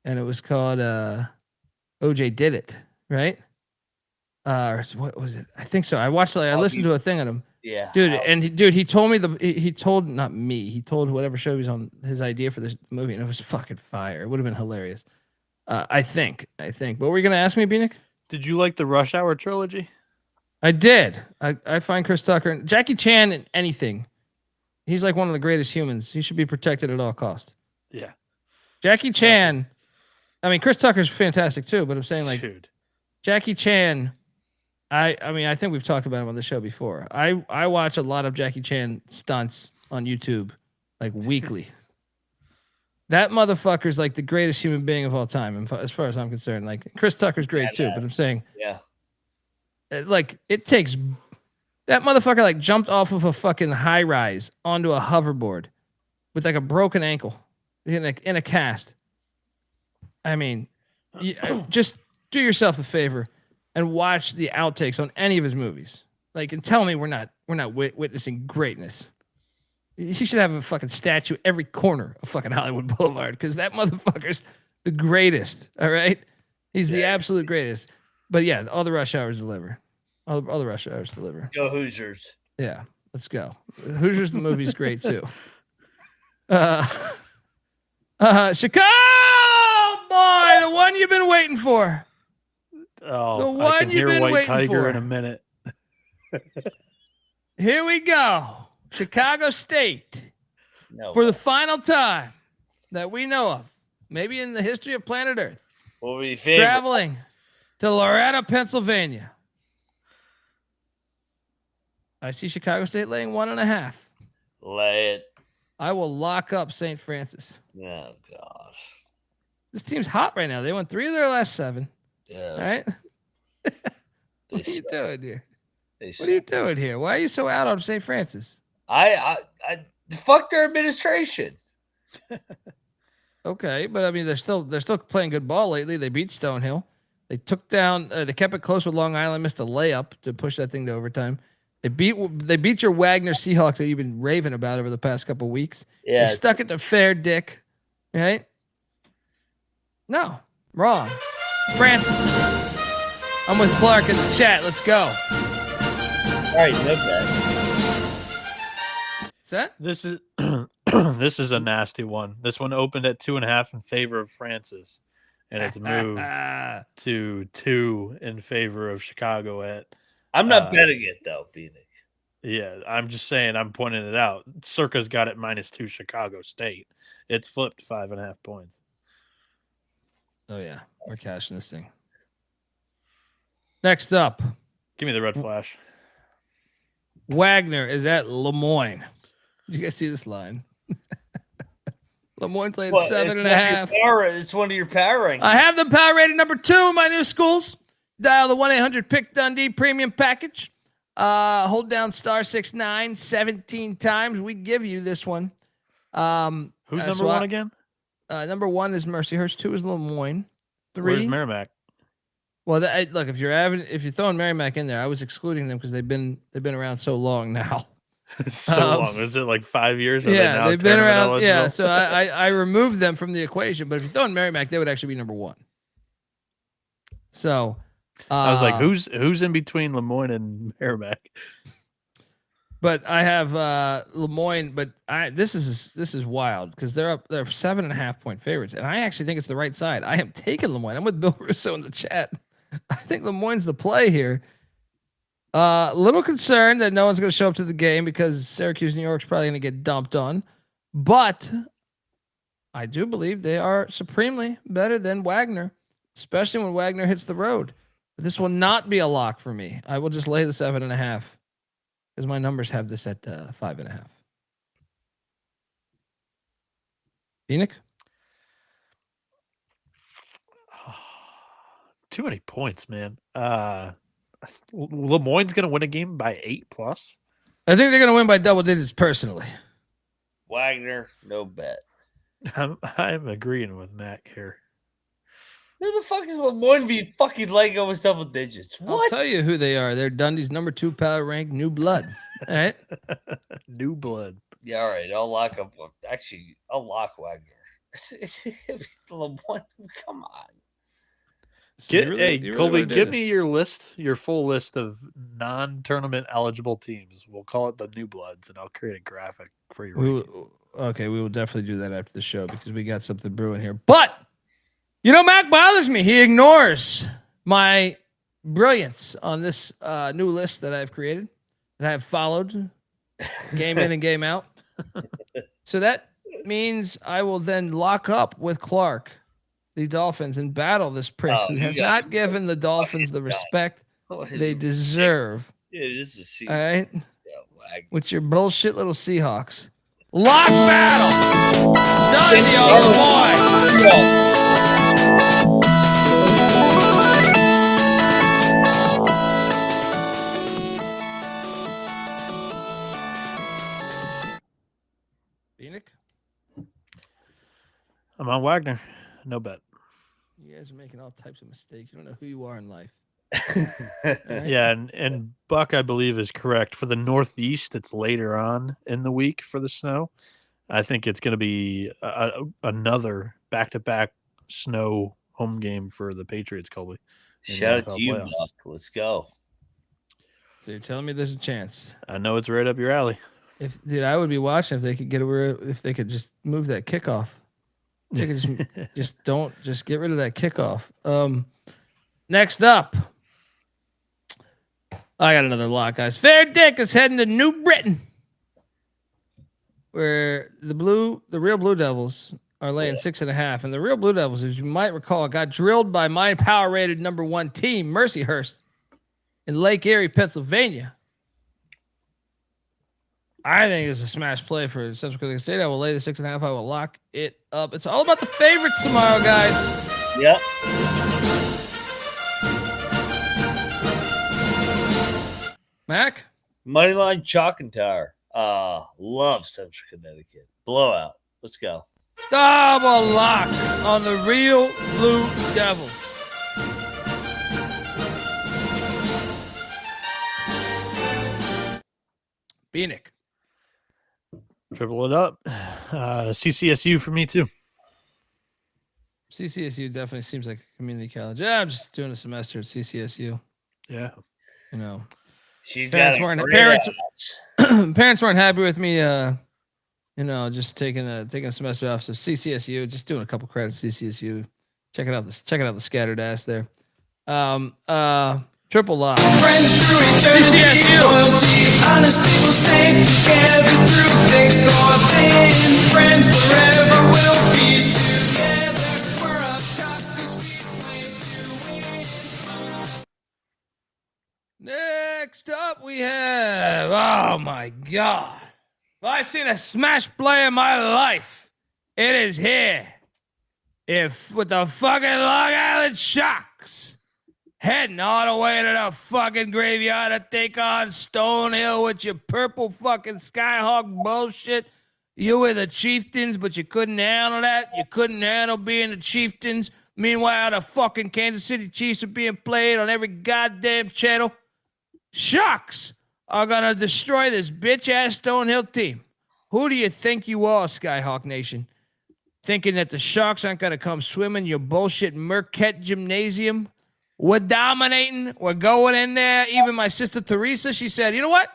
A: and it was called OJ Did It, right? Or what was it? I think so. I listened to a thing on him.
C: Yeah,
A: dude, he told me he told whatever show he was on his idea for this movie, and it was fucking fire. It would have been hilarious. I think. What were you gonna ask me, Bieniek?
B: Did you like the Rush Hour trilogy?
A: I did. I find Chris Tucker and Jackie Chan in anything. He's like one of the greatest humans. He should be protected at all costs.
B: Yeah.
A: Jackie Chan. I mean, Chris Tucker's fantastic too, but I'm saying like Jackie Chan. I think we've talked about him on the show before. I watch a lot of Jackie Chan stunts on YouTube, like weekly. That motherfucker's like the greatest human being of all time, as far as I'm concerned. Like Chris Tucker's great too, but I'm saying, like it takes that motherfucker like jumped off of a fucking high rise onto a hoverboard with like a broken ankle in a cast. I mean, just do yourself a favor and watch the outtakes on any of his movies. Like, and tell me we're not witnessing greatness. He should have a fucking statue every corner of fucking Hollywood Boulevard because that motherfucker's the greatest. All right, he's the absolute greatest. But yeah, all the Rush Hours deliver. All the Rush Hours deliver.
C: Go Hoosiers.
A: Yeah, let's go. Hoosiers the movie's great too. Chicago boy, the one you've been waiting for.
B: Oh,
A: the one
B: I can
A: you've
B: hear
A: been
B: White
A: waiting
B: Tiger
A: for.
B: in a minute.
A: Here we go. Chicago State. For the final time that we know of, maybe in the history of planet Earth,
C: will be
A: traveling to Loretto, Pennsylvania. I see Chicago State laying 1.5.
C: Lay it.
A: I will lock up St. Francis.
C: Oh, gosh.
A: This team's hot right now. They won 3 of their last 7.
C: Yeah.
A: All right? What are you doing here? What are you doing here? Why are you so out on St. Francis?
C: I fuck their administration.
A: Okay, but I mean they're still playing good ball lately. They beat Stonehill. They took down. They kept it close with Long Island. Missed a layup to push that thing to overtime. They beat your Wagner Seahawks that you've been raving about over the past couple of weeks.
C: Yeah,
A: they stuck it to Fair Dick, right? No, wrong. Francis. I'm with Clark in the chat. Let's go.
C: All right, no bet.
A: What's that?
B: This is this is a nasty one. This one opened at 2.5 in favor of Francis, and it's moved to 2 in favor of Chicago at.
C: I'm not betting it though, Bieniek.
B: Yeah, I'm just saying. I'm pointing it out. Circa's got it -2 Chicago State. It's flipped 5.5 points.
A: Oh yeah, we're cashing this thing. Next up,
B: give me the red flash.
A: Wagner is at Lemoyne. Did you guys see this line? Lemoyne's laying 7.5.
C: It's one of your power rankings.
A: I have the power rated number 2 in my new schools. Dial the 1-800-PICK-DUNDEE premium package. Hold down *69 17 times. We give you this one.
B: Who's number 1 again?
A: Number 1 is Mercyhurst. 2 is Lemoyne. 3.
B: Where's Merrimack?
A: Well, look, if you're throwing Merrimack in there, I was excluding them because they've been around so long now.
B: So long. Is it like 5 years?
A: Yeah, they've been around. Eligible? Yeah, so I removed them from the equation. But if you're throwing Merrimack, they would actually be number 1. So
B: I was like, who's in between Lemoyne and Merrimack?
A: But I have Lemoyne. But this is wild because they're 7.5 point favorites, and I actually think it's the right side. I am taking Lemoyne. I'm with Bill Russo in the chat. I think Lemoyne's the play here. Little concerned that no one's going to show up to the game because Syracuse, New York's probably going to get dumped on. But I do believe they are supremely better than Wagner, especially when Wagner hits the road. But this will not be a lock for me. I will just lay the 7.5 because my numbers have this at 5.5. Bieniek?
B: Too many points, man. Lemoyne's going to win a game by 8+.
A: I think they're going to win by double digits personally.
C: Wagner, no bet.
B: I'm agreeing with Matt here.
C: Who the fuck is Lemoyne be fucking laying almost double digits? What?
A: I'll tell you who they are. They're Dundee's number 2 power rank, New Blood. All right.
B: New blood.
C: Yeah, all right. I'll lock up. Actually, I'll lock Wagner. Lemoyne, come on.
A: So
B: Colby, give me your list, your full list of non-tournament eligible teams. We'll call it the New Bloods, and I'll create a graphic for you.
A: Okay, we will definitely do that after the show because we got something brewing here. But Mac bothers me. He ignores my brilliance on this new list that I've created, that I've followed game in and game out. So that means I will then lock up with Clark, the Dolphins, and battle this prick who has not given the Dolphins the respect they deserve.
C: Yeah, this is
A: all right?
C: Yeah,
A: with your bullshit little Seahawks. Lock battle! Done, boy! Bieniek?
B: I'm on Wagner. No bet.
A: You guys are making all types of mistakes. You don't know who you are in life.
B: Right? Yeah, and Buck, I believe, is correct. For the Northeast, it's later on in the week for the snow. I think it's going to be another back-to-back snow home game for the Patriots, Colby.
C: Shout out to you, Buck. Let's go.
A: So you're telling me there's a chance?
B: I know it's right up your alley.
A: I would be watching if they could if they could just move that kickoff. They could just get rid of that kickoff. Next up, I got another lock, guys. Fair Dick is heading to New Britain, where the real Blue Devils are laying 6.5, and the real Blue Devils, as you might recall, got drilled by my power-rated number 1 team, Mercyhurst, in Lake Erie, Pennsylvania. I think it's a smash play for Central Connecticut State. I will lay the 6.5. I will lock it up. It's all about the favorites tomorrow, guys.
C: Yep.
A: Mac?
C: Moneyline Chalk and Tower. Love Central Connecticut. Blowout. Let's go.
A: Double lock on the real Blue Devils. Bieniek.
B: Triple it up. CCSU for me too.
A: CCSU definitely seems like a community college. Yeah, I'm just doing a semester at CCSU.
B: Yeah.
A: Parents weren't happy with me just taking a semester off. So CCSU, just doing a couple credits CCSU. Check it out the scattered ass there. Triple lock.
E: Friends through eternity, loyalty, honesty will stay together through thick or thin. Friends forever will be together. We're up top 'cause we play to win.
A: Next up we have, oh my God. If I've seen a smash play in my life, it is here. With the fucking Long Island Sharks heading all the way to the fucking graveyard to take on Stonehill with your purple fucking Skyhawk bullshit. You were the Chieftains, but you couldn't handle that. You couldn't handle being the Chieftains. Meanwhile, the fucking Kansas City Chiefs are being played on every goddamn channel. Sharks are going to destroy this bitch-ass Stonehill team. Who do you think you are, Skyhawk Nation? Thinking that the Sharks aren't going to come swimming your bullshit Marquette Gymnasium? We're dominating. We're going in there. Even my sister Teresa, she said, you know what?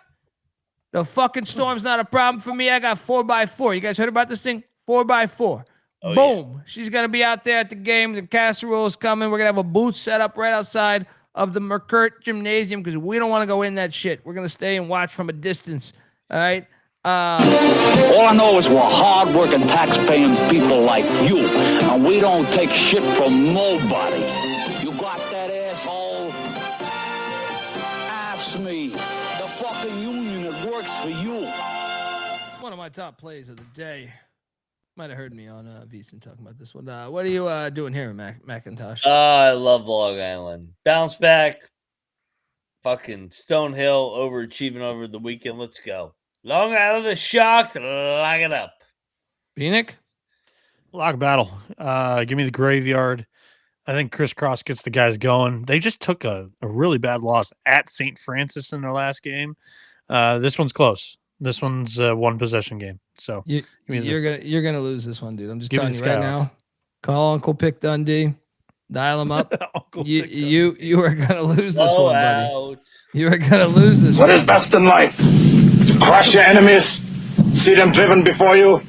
A: The fucking Storm's not a problem for me. I got 4x4. You guys heard about this thing? 4x4.
C: Oh,
A: boom.
C: Yeah.
A: She's going to be out there at the game. The casserole's coming. We're going to have a booth set up right outside. of the McCurt Gymnasium because we don't want to go in that shit. We're going to stay and watch from a distance. All right?
I: All I know is we're hard-working, tax-paying people like you, and we don't take shit from nobody. You got that, asshole? Ask me. The fucking union that works for you.
A: One of my top plays of the day. Might have heard me on VSiN talking about this one. What are you doing here, McIntyre?
C: I love Long Island. Bounce back. Fucking Stonehill overachieving over the weekend. Let's go. Long Island, the Sharks, lock it up.
A: Bieniek?
B: Lock battle. Give me the graveyard. I think Chris Cross gets the guys going. They just took a really bad loss at St. Francis in their last game. This one's close. This one's a one possession game. So
A: you're gonna lose this one, dude. I'm just telling you right now. Call Uncle Pick Dundee. Dial him up. You are gonna lose this one, buddy. You are gonna lose this one.
D: What is best in life? To crush your enemies, see them driven before you.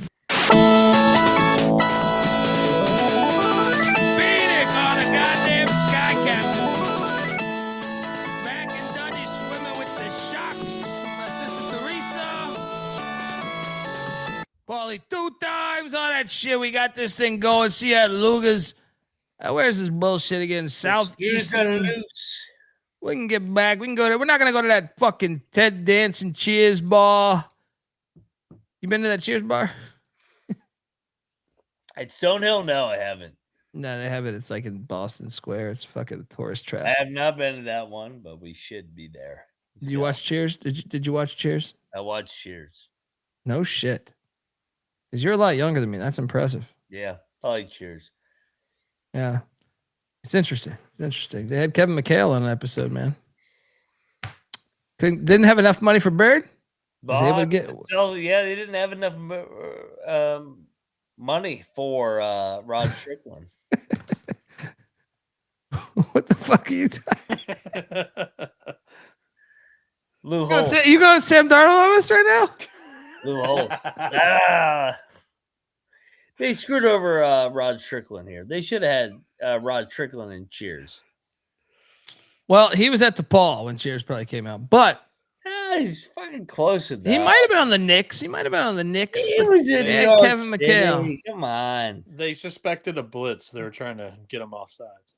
A: Paulie, 2 times on that shit. We got this thing going. See how Lugas. Where's this bullshit again? Southeastern. We can get back. We can go there. We're not gonna go to that fucking Ted Danson Cheers bar. You been to that Cheers bar?
C: At Stonehill? No, I haven't.
A: No, they have it. It's like in Boston Square. It's fucking a tourist trap.
C: I have not been to that one, but we should be there.
A: Did you watch Cheers? Did you watch Cheers?
C: I watched Cheers.
A: No shit. Because you're a lot younger than me. That's impressive.
C: Yeah, I like Cheers.
A: Yeah. It's interesting. It's interesting. They had Kevin McHale on an episode, man. Didn't have enough money for Bird?
C: Was able to get... Yeah, they didn't have enough money for Rod Strickland.
A: What the fuck are you talking
C: Lou Holtz.
A: You going Sam Darnold on us right now?
C: Lou Holtz. They screwed over Rod Strickland here. They should have had Rod Strickland in Cheers.
A: Well, he was at DePaul when Cheers probably came out, but
C: he's fucking close to that.
A: He might have been on the Knicks. He
C: was in
A: Kevin McHale.
C: Come on.
B: They suspected a blitz. They were trying to get him off sides.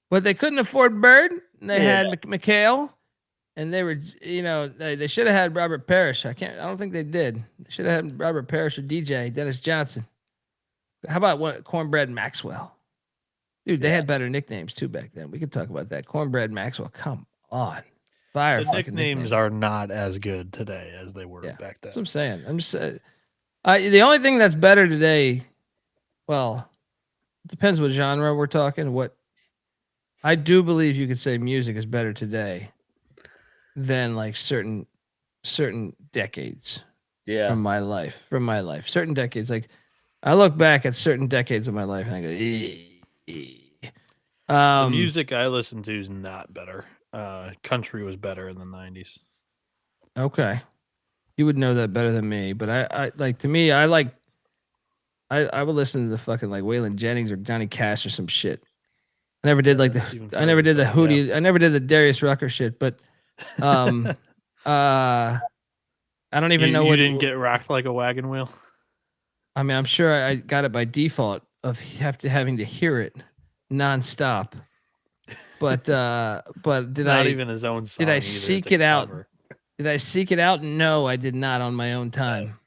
A: But they couldn't afford Bird. They had McHale, and they were, they should have had Robert Parrish. I don't think they did. They should have had Robert Parrish or DJ Dennis Johnson. How about Cornbread Maxwell? Dude, they had better nicknames too back then. We could talk about that. Cornbread Maxwell, come on.
B: The nicknames are not as good today as they were back then.
A: That's what I'm saying. I'm just the only thing that's better today, well, it depends what genre we're talking. I do believe you could say music is better today than like certain decades.
C: Yeah.
A: From my life. Certain decades. Like I look back at certain decades of my life and I go,
B: the music I listen to is not better. Country was better in the 90s.
A: Okay. You would know that better than me, but I like, to me, I would listen to the fucking like Waylon Jennings or Johnny Cash or some shit. I never did I never did the Hootie. I never did the Darius Rucker shit, but I don't even know
B: what. You didn't get rocked like a wagon wheel?
A: I mean, I'm sure I got it by default of having to hear it nonstop. But did
B: not even his own song?
A: Did I seek it out? Did I seek it out? No, I did not on my own time.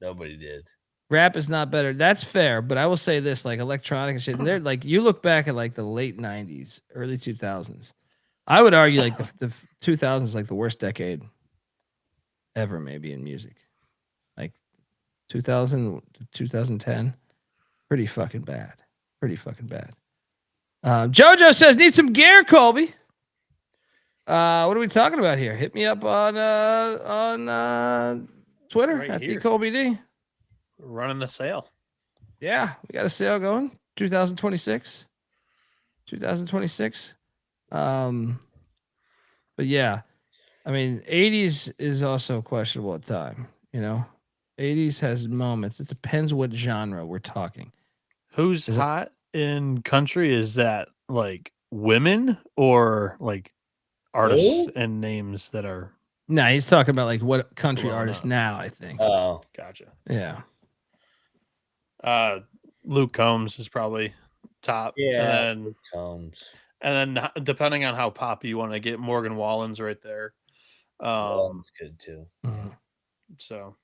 C: Nobody did.
A: Rap is not better. That's fair, but I will say this: like electronic and shit. And they're like, you look back at like the late '90s, early 2000s. I would argue like the 2000s is like the worst decade ever, maybe in music. Like 2000 to 2010, pretty fucking bad. JoJo says, need some gear, Colby. What are we talking about here? Hit me up on Twitter
B: right
A: at
B: here.
A: the Colby D.
B: Running the sale.
A: Yeah, we got a sale going. 2026. But yeah, I mean, 80s is also questionable at time. 80s has moments. It depends what genre we're talking.
B: Who's hot in country is that like women or like artists and names that are?
A: No, he's talking about like what country artists now, I think.
C: Oh,
B: gotcha.
A: Yeah.
B: Luke Combs is probably top.
C: Yeah,
B: and then
C: Luke Combs.
B: And then depending on how poppy you want to get, Morgan Wallen's right there.
C: Wallen's good too.
B: So.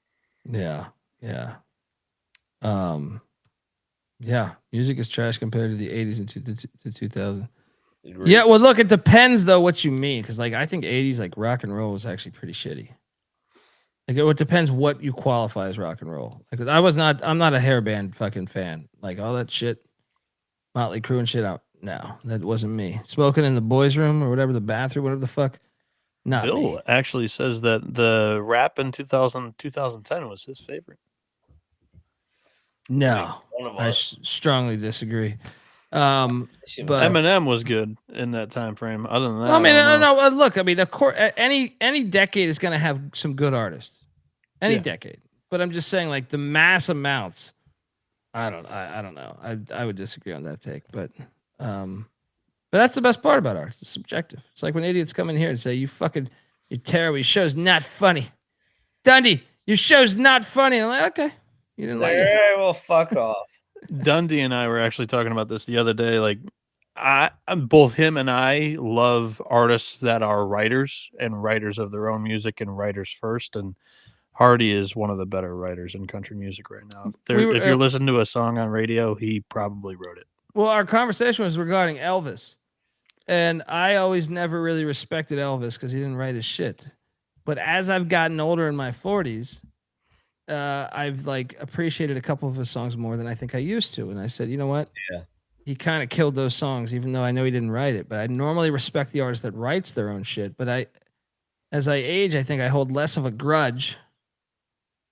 A: Yeah. Yeah. Music is trash compared to the 80s and to 2000. Agreed. Yeah. Well, look, it depends though what you mean, because like I think 80s like rock and roll was actually pretty shitty. Like it depends what you qualify as rock and roll. Like I'm not a hair band fucking fan. Like all that shit, Motley Crue and shit out. No, that wasn't me. Smoking in the boys' room or whatever, the bathroom, whatever the fuck. Not
B: Bill
A: me.
B: Actually says that the rap in 2010 was his favorite.
A: No, I strongly disagree.
B: But Eminem was good in that time frame. Other than that,
A: I mean, no. Look, I mean, the core any decade is going to have some good artists. Any decade, but I'm just saying, like the mass amounts. I don't know. I would disagree on that take, but that's the best part about art. It's subjective. It's like when idiots come in here and say, you're terrible. Your show's not funny. Dundee, your show's not funny. And I'm like, okay. You didn't like it.
C: Well, fuck off.
B: Dundee and I were actually talking about this the other day. Like, both him and I love artists that are writers and writers of their own music and writers first. And Hardy is one of the better writers in country music right now. If you're listening to a song on radio, he probably wrote it.
A: Well, our conversation was regarding Elvis. And I always never really respected Elvis because he didn't write his shit. But as I've gotten older in my 40s, I've like appreciated a couple of his songs more than I think I used to. And I said, you know what?
C: Yeah.
A: He kind of killed those songs, even though I know he didn't write it. But I normally respect the artist that writes their own shit. But as I age, I think I hold less of a grudge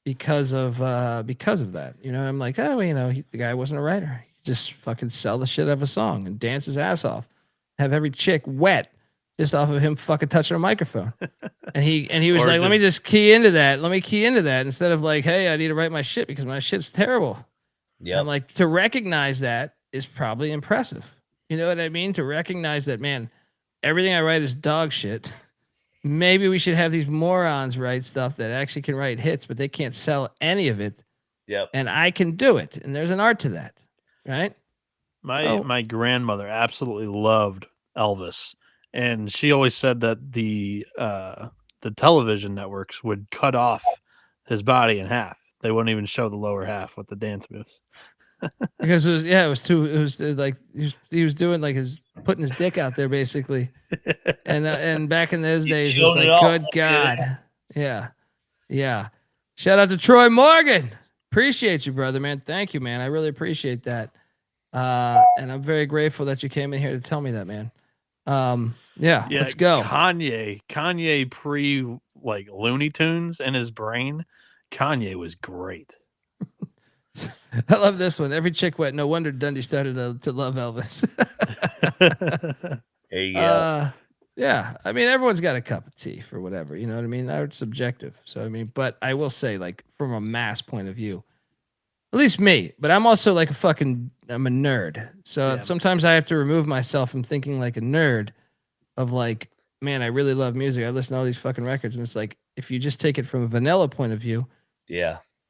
A: because of that. You know, I'm like, oh, well, you know, the guy wasn't a writer. He just fucking sell the shit out of a song and dance his ass off. Have every chick wet just off of him fucking touching a microphone. And he was like, let me just key into that. Let me key into that instead of like, hey, I need to write my shit because my shit's terrible. Yeah. I'm like, to recognize that is probably impressive. You know what I mean? To recognize that, man, everything I write is dog shit. Maybe we should have these morons write stuff that actually can write hits, but they can't sell any of it.
C: Yep.
A: And I can do it. And there's an art to that. Right?
B: My grandmother absolutely loved Elvis, and she always said that the television networks would cut off his body in half. They wouldn't even show the lower half with the dance moves.
A: Because he was doing like putting his dick out there basically. And back in those days it was like, good God. Yeah. Shout out to Troy Morgan. Appreciate you, brother, man. Thank you, man. I really appreciate that. And I'm very grateful that you came in here to tell me that, man. Yeah, let's go.
B: Kanye pre like Looney Tunes in his brain. Kanye was great.
A: I love this one. Every chick wet. No wonder Dundee started to love Elvis.
C: There you go.
A: Yeah. I mean, everyone's got a cup of tea for whatever. You know what I mean? It's subjective. So, I mean, but I will say, like, from a mass point of view, at least me, but I'm also like I'm a nerd. So sometimes I have to remove myself from thinking like a nerd of like, man, I really love music. I listen to all these fucking records. And it's like, if you just take it from a vanilla point of view,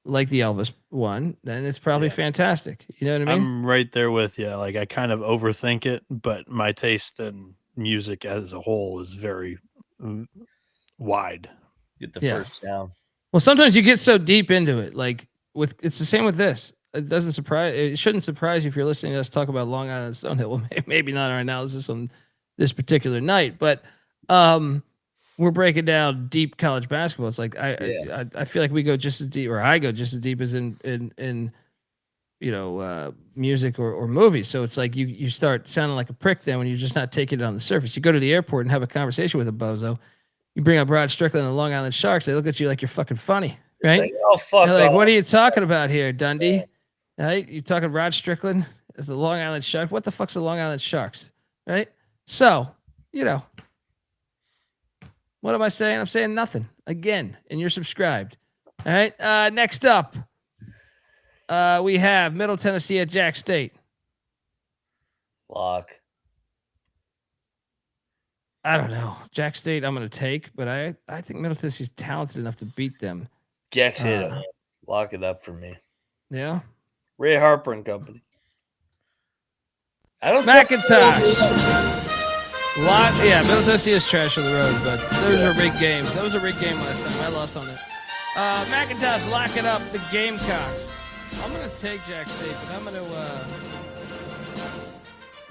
A: like the Elvis one, then it's probably fantastic. You know what I mean?
B: I'm right there with you. Like I kind of overthink it, but my taste in music as a whole is very wide.
C: Get the first down.
A: Well, sometimes you get so deep into it. Like it's the same with this. It shouldn't surprise you if you're listening to us talk about Long Island Stonehill. Well, maybe not our analysis on this particular night, but we're breaking down deep college basketball. It's like I feel like we go just as deep, or I go just as deep as in music or movies. So it's like you start sounding like a prick then when you're just not taking it on the surface. You go to the airport and have a conversation with a bozo. You bring up Rod Strickland and the Long Island Sharks. They look at you like you're fucking funny, right?
C: Like, oh fuck!
A: They're like, what are you talking about here, Dundee? Right? You talking Rod Strickland, the Long Island Sharks? What the fuck's the Long Island Sharks, right? So what am I saying? I'm saying nothing again, and you're subscribed. All right. Next up, we have Middle Tennessee at Jack State.
C: Lock.
A: I don't know. Jack State, I'm going to take, but I think Middle Tennessee's talented enough to beat them.
C: Jack State, lock it up for me.
A: Yeah.
C: Ray Harper and company. I don't
A: McIntyre. Middle Tennessee is trash on the road, but those are rigged games. That was a rigged game last time. I lost on it. McIntyre, lock it up. The Gamecocks. I'm going to take Jack State, but I'm going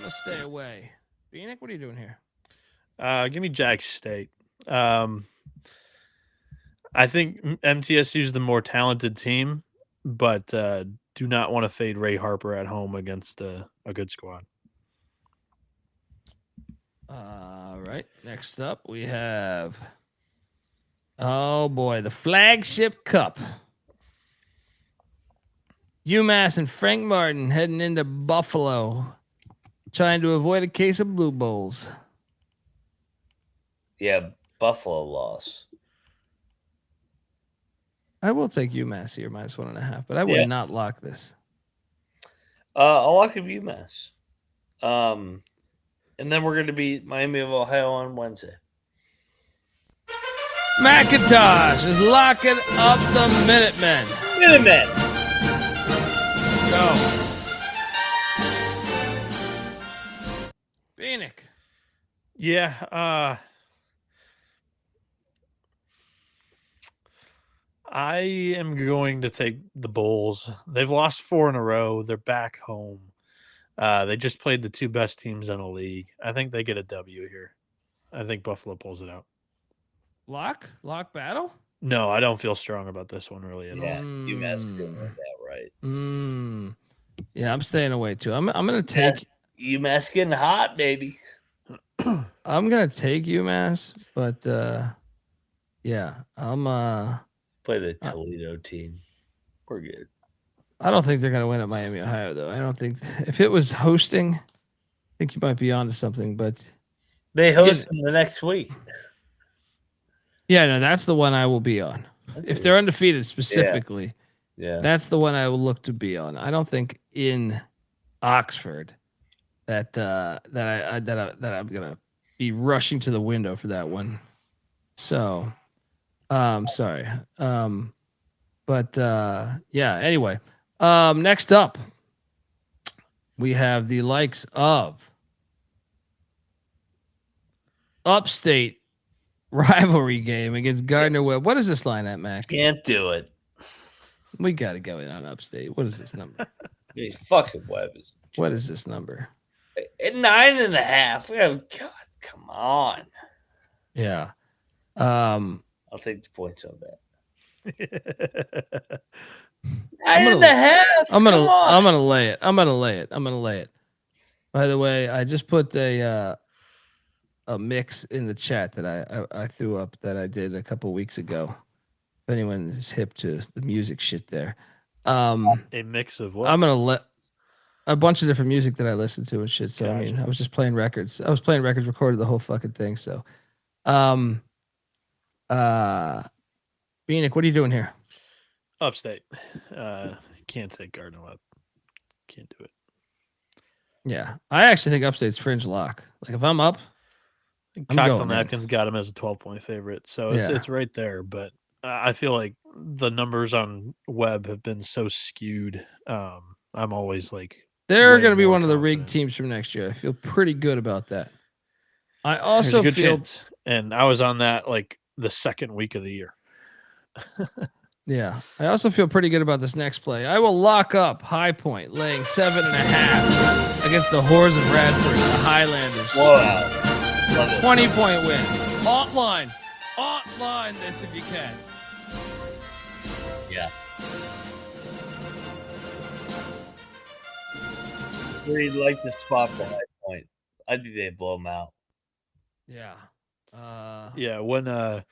A: to stay away. Bieniek, what are you doing here?
B: Give me Jack State. I think MTSU is the more talented team, but do not want to fade Ray Harper at home against a good squad.
A: All right. Next up, we have, the Flagship Cup. UMass and Frank Martin heading into Buffalo, trying to avoid a case of Blue Bulls.
C: Yeah, Buffalo loss.
A: I will take UMass here, -1.5, but I would not lock this.
C: I'll lock up UMass. And then we're going to beat Miami of Ohio on Wednesday.
A: McIntyre is locking up the Minutemen.
C: Minutemen.
A: Let's go. Bieniek.
B: Yeah. I am going to take the Bulls. They've lost 4 in a row. They're back home. They just played the 2 best teams in the league. I think they get a W here. I think Buffalo pulls it out.
A: Lock battle?
B: No, I don't feel strong about this one really at all.
C: UMass doing that right.
A: Yeah, I'm staying away too. I'm gonna take
C: UMass getting hot, baby.
A: I'm gonna take UMass, but I'm
C: play the Toledo team. We're good.
A: I don't think they're going to win at Miami, Ohio, though. I don't think if it was hosting, I think you might be onto something. But
C: they host them the next week.
A: Yeah, no, that's the one I will be on. Okay. If they're undefeated specifically, that's the one I will look to be on. I don't think in Oxford that I'm gonna be rushing to the window for that one. So, sorry. Anyway. Next up, we have the likes of Upstate rivalry game against Gardner Webb. What is this line at, Mac?
C: Can't do it.
A: We got to go in on Upstate. What is this number?
C: Fucking Webb is.
A: What is this number?
C: 9.5. God, come on.
A: Yeah.
C: I'll take the points on that.
A: 9.5. I'm gonna lay it. By the way, I just put a mix in the chat that I threw up that I did a couple weeks ago. If anyone is hip to the music shit there,
B: a mix of what?
A: I'm gonna let a bunch of different music that I listened to and shit. So gotcha. I mean, I was just playing records. Recorded the whole fucking thing. So, Bieniek, what are you doing here?
B: Upstate. Can't take Gardner Webb. Can't do it.
A: Yeah. I actually think Upstate's fringe lock. Like if I'm up,
B: Cocktail Napkins got him as a 12-point favorite. So it's right there. But I feel like the numbers on Webb have been so skewed. I'm always like
A: they're going to be one of the rigged teams from next year. I feel pretty good about that. I also feel
B: and I was on that like the second week of the year.
A: Yeah. I also feel pretty good about this next play. I will lock up High Point laying 7.5 against the Whores of Radford, the Highlanders.
C: Wow.
A: 20-point win. Outline this if you can.
C: Yeah. We'd like to spot the High Point. I think they blow them out.
A: Yeah.
B: When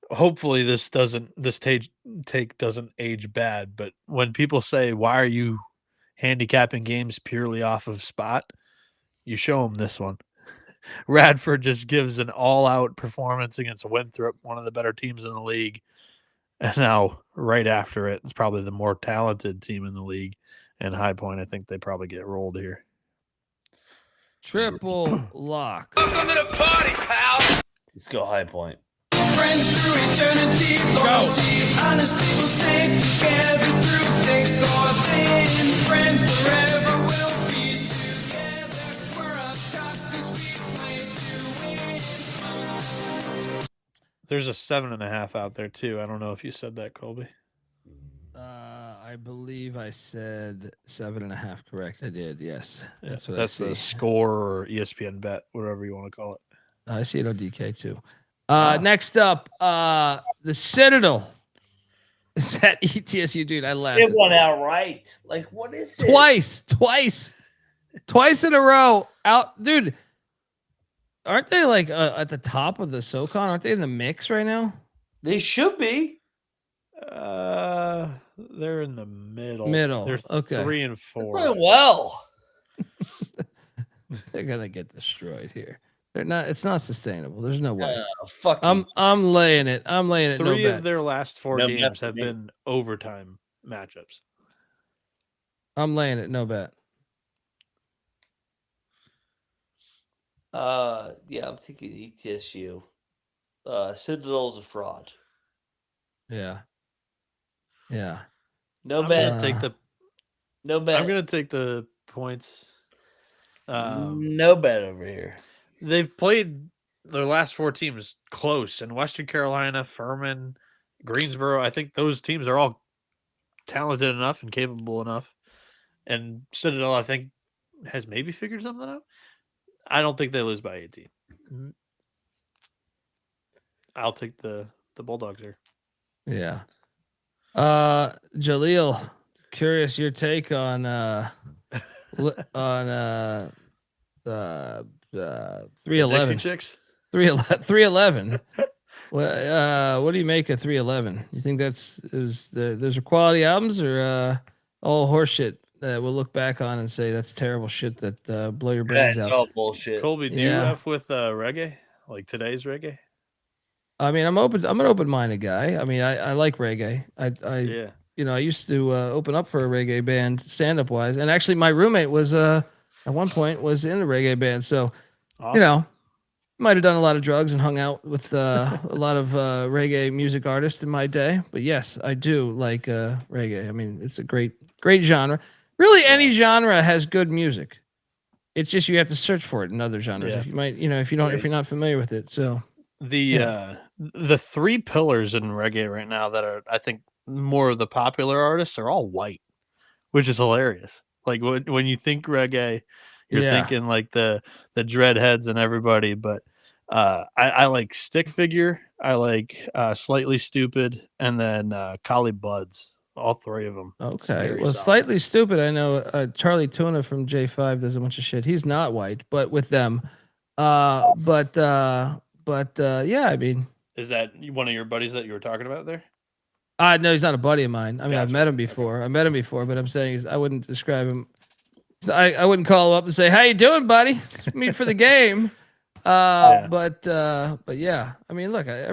B: hopefully this take doesn't age bad, but when people say, why are you handicapping games purely off of spot? You show them this one. Radford just gives an all-out performance against Winthrop, one of the better teams in the league. And now, right after it, it's probably the more talented team in the league. And High Point, I think they probably get rolled here.
A: Triple lock.
C: Welcome to the party, pal. Let's go High Point.
E: Friends through eternity, loyalty, honesty will stay together through thick or thin. Friends forever will be together. We're up top 'cause we play to win.
B: There's a 7.5 out there too. I don't know if you said that, Colby.
A: I believe I said 7.5. Correct. I did. Yes. That's what
B: That's
A: I see.
B: the score or ESPN bet, whatever you want to call it.
A: I see it on DK too. Next up, the Citadel. Is that ETSU, dude? I laughed.
C: It went out right. Like, what is it?
A: Twice in a row. Out, dude. Aren't they like at the top of the SoCon? Aren't they in the mix right now?
C: They should be.
B: They're in the middle. They're
A: okay.
B: 3 and 4.
C: They're playing well.
A: They're gonna get destroyed here. They're not. It's not sustainable. There's no way.
C: Fuck.
A: I'm laying it. I'm laying it.
B: 3
A: no
B: of
A: bet.
B: their last 4
C: No
B: games
C: bet
B: have
C: for me.
B: been overtime matchups.
A: I'm laying it. No bet.
C: Yeah, I'm taking ETSU. Citadel's a fraud.
A: Yeah.
C: No
B: I'm
C: bet.
B: gonna take the.
C: No bet.
B: I'm gonna take the points.
C: No bet over here.
B: They've played their last 4 teams close, and Western Carolina, Furman, Greensboro. I think those teams are all talented enough and capable enough. And Citadel, I think, has maybe figured something out. I don't think they lose by 18. I'll take the Bulldogs here.
A: Yeah. Jaleel, curious your take on 311
B: chicks.
A: 311. What do you make of 311? You think those are quality albums or all horseshit that we'll look back on and say that's terrible shit that blow your brains
C: That's
A: out?
C: all bullshit.
B: Colby, do you F with reggae? Like today's reggae?
A: I mean, I'm an open-minded guy. I mean, I like reggae. I used to open up for a reggae band stand-up wise, and actually my roommate was at one point was in a reggae band. So,
B: awesome.
A: Might have done a lot of drugs and hung out with a lot of reggae music artists in my day. But yes, I do like reggae. I mean, it's a great genre. Really, any genre has good music. It's just you have to search for it in other genres.
B: Yeah.
A: If you're not familiar with it. So
B: the 3 pillars in reggae right now that are, I think, more of the popular artists are all white, which is hilarious. Like when you think reggae, you're thinking like the Dreadheads and everybody, but I like Stick Figure, I like Slightly Stupid, and then Collie Buds. All 3 of them.
A: Okay. Well, Slightly Stupid, I know Charlie Tuna from J5 does a bunch of shit. He's not white, but with them. Yeah, I mean,
B: is that one of your buddies that you were talking about there?
A: No, he's not a buddy of mine. I mean, I've met him before. But I'm saying I wouldn't describe him. I wouldn't call him up and say, "How you doing, buddy? Let's meet for the game." But yeah, I mean, look, I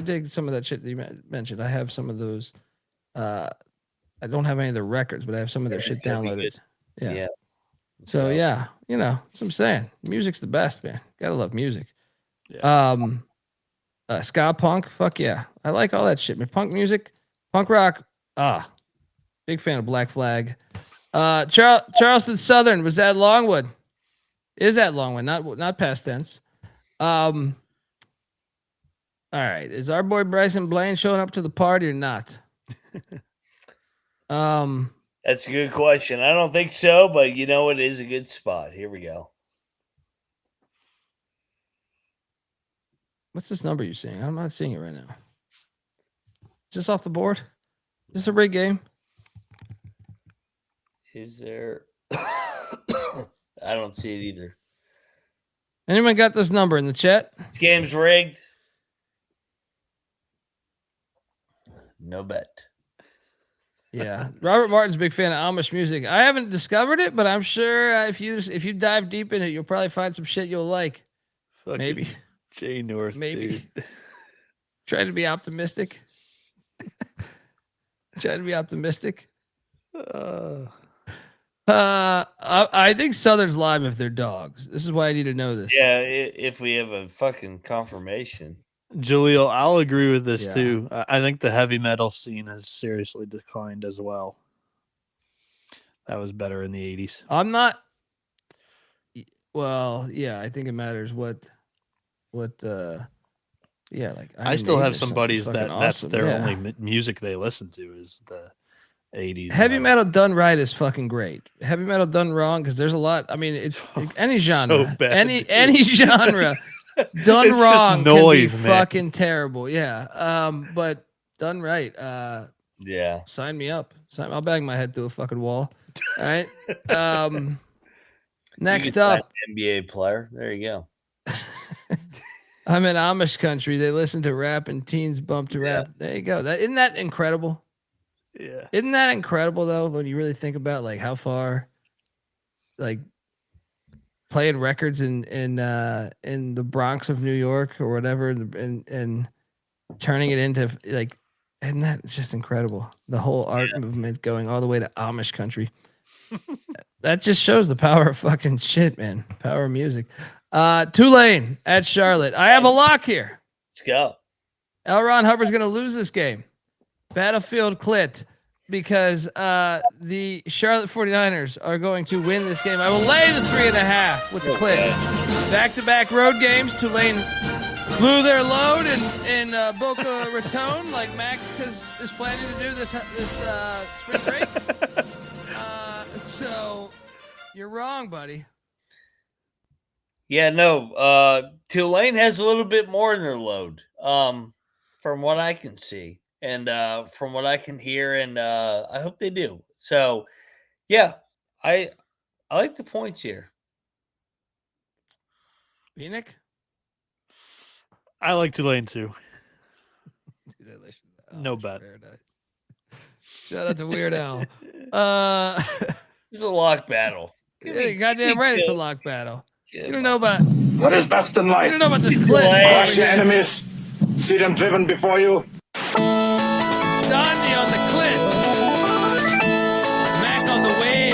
A: dig some of that shit that you mentioned. I have some of those. I don't have any of the records, but I have some of their shit downloaded. Yeah. So yeah, that's what I'm saying. Music's the best, man. Gotta love music.
B: Yeah.
A: Ska punk, fuck yeah. I like all that shit, man. Punk music, punk rock. Big fan of Black Flag. Charleston Southern was at Longwood. Is at Longwood, not past tense. All right. Is our boy Bryson Blaine showing up to the party or not?
C: That's a good question. I don't think so, but it is a good spot. Here we go.
A: What's this number you're seeing? I'm not seeing it right now. Is this off the board? Is this a rigged game?
C: Is there? I don't see it either.
A: Anyone got this number in the chat?
C: This game's rigged. No bet.
A: Yeah, Robert Martin's a big fan of Amish music. I haven't discovered it, but I'm sure if you dive deep in it, you'll probably find some shit you'll like.
B: Fucking
A: maybe
B: Jay North.
A: Maybe.
B: Dude.
A: Try to be optimistic. Try to be optimistic. I think Southern's live if they're dogs. This is why I need to know this.
C: Yeah, if we have a fucking confirmation.
B: Jaleel, I'll agree with this too. I think the heavy metal scene has seriously declined as well. That was better in the 80s.
A: I'm not. Well, yeah, I think it matters what. Yeah, like
B: I still have some buddies that that's their only music they listen to is the 80s.
A: Heavy metal done right is fucking great. Heavy metal done wrong because there's a lot. I mean, it's any genre,
B: so bad,
A: any genre done
B: it's
A: wrong
B: noise,
A: can be fucking terrible. Yeah. But done right.
C: Yeah.
A: Sign me up. I'll bang my head through a fucking wall. All right. Next up,
C: NBA player. There you go.
A: I'm in Amish country. They listen to rap and teens bump to rap. There you go. Isn't that incredible?
B: Yeah.
A: Isn't that incredible though, when you really think about like how far like playing records in the Bronx of New York or whatever and turning it into like, isn't that just incredible? The whole art movement going all the way to Amish country. That just shows the power of fucking shit, man. Power of music. Tulane at Charlotte. I have a lock here.
C: Let's go.
A: L. Ron Hubbard's going to lose this game. Battlefield clit because the Charlotte 49ers are going to win this game. I will lay the 3.5 with the clit. Back-to-back road games. Tulane blew their load in Boca Raton like Mac is planning to do this spring break. So you're wrong, buddy.
C: Yeah, no. Tulane has a little bit more in their load, from what I can see, and from what I can hear, and I hope they do. So, yeah, I like the points here.
A: Bieniek?
B: I like Tulane too. No bet.
A: Shout out to Weird Al.
C: It's a lock battle.
A: Yeah, goddamn right, it's a lock battle. You don't know about
D: What is best in life?
A: You don't know about this clip.
D: Crush your enemies. See them driven before you.
A: Donnie on the clip. Mac on the wave.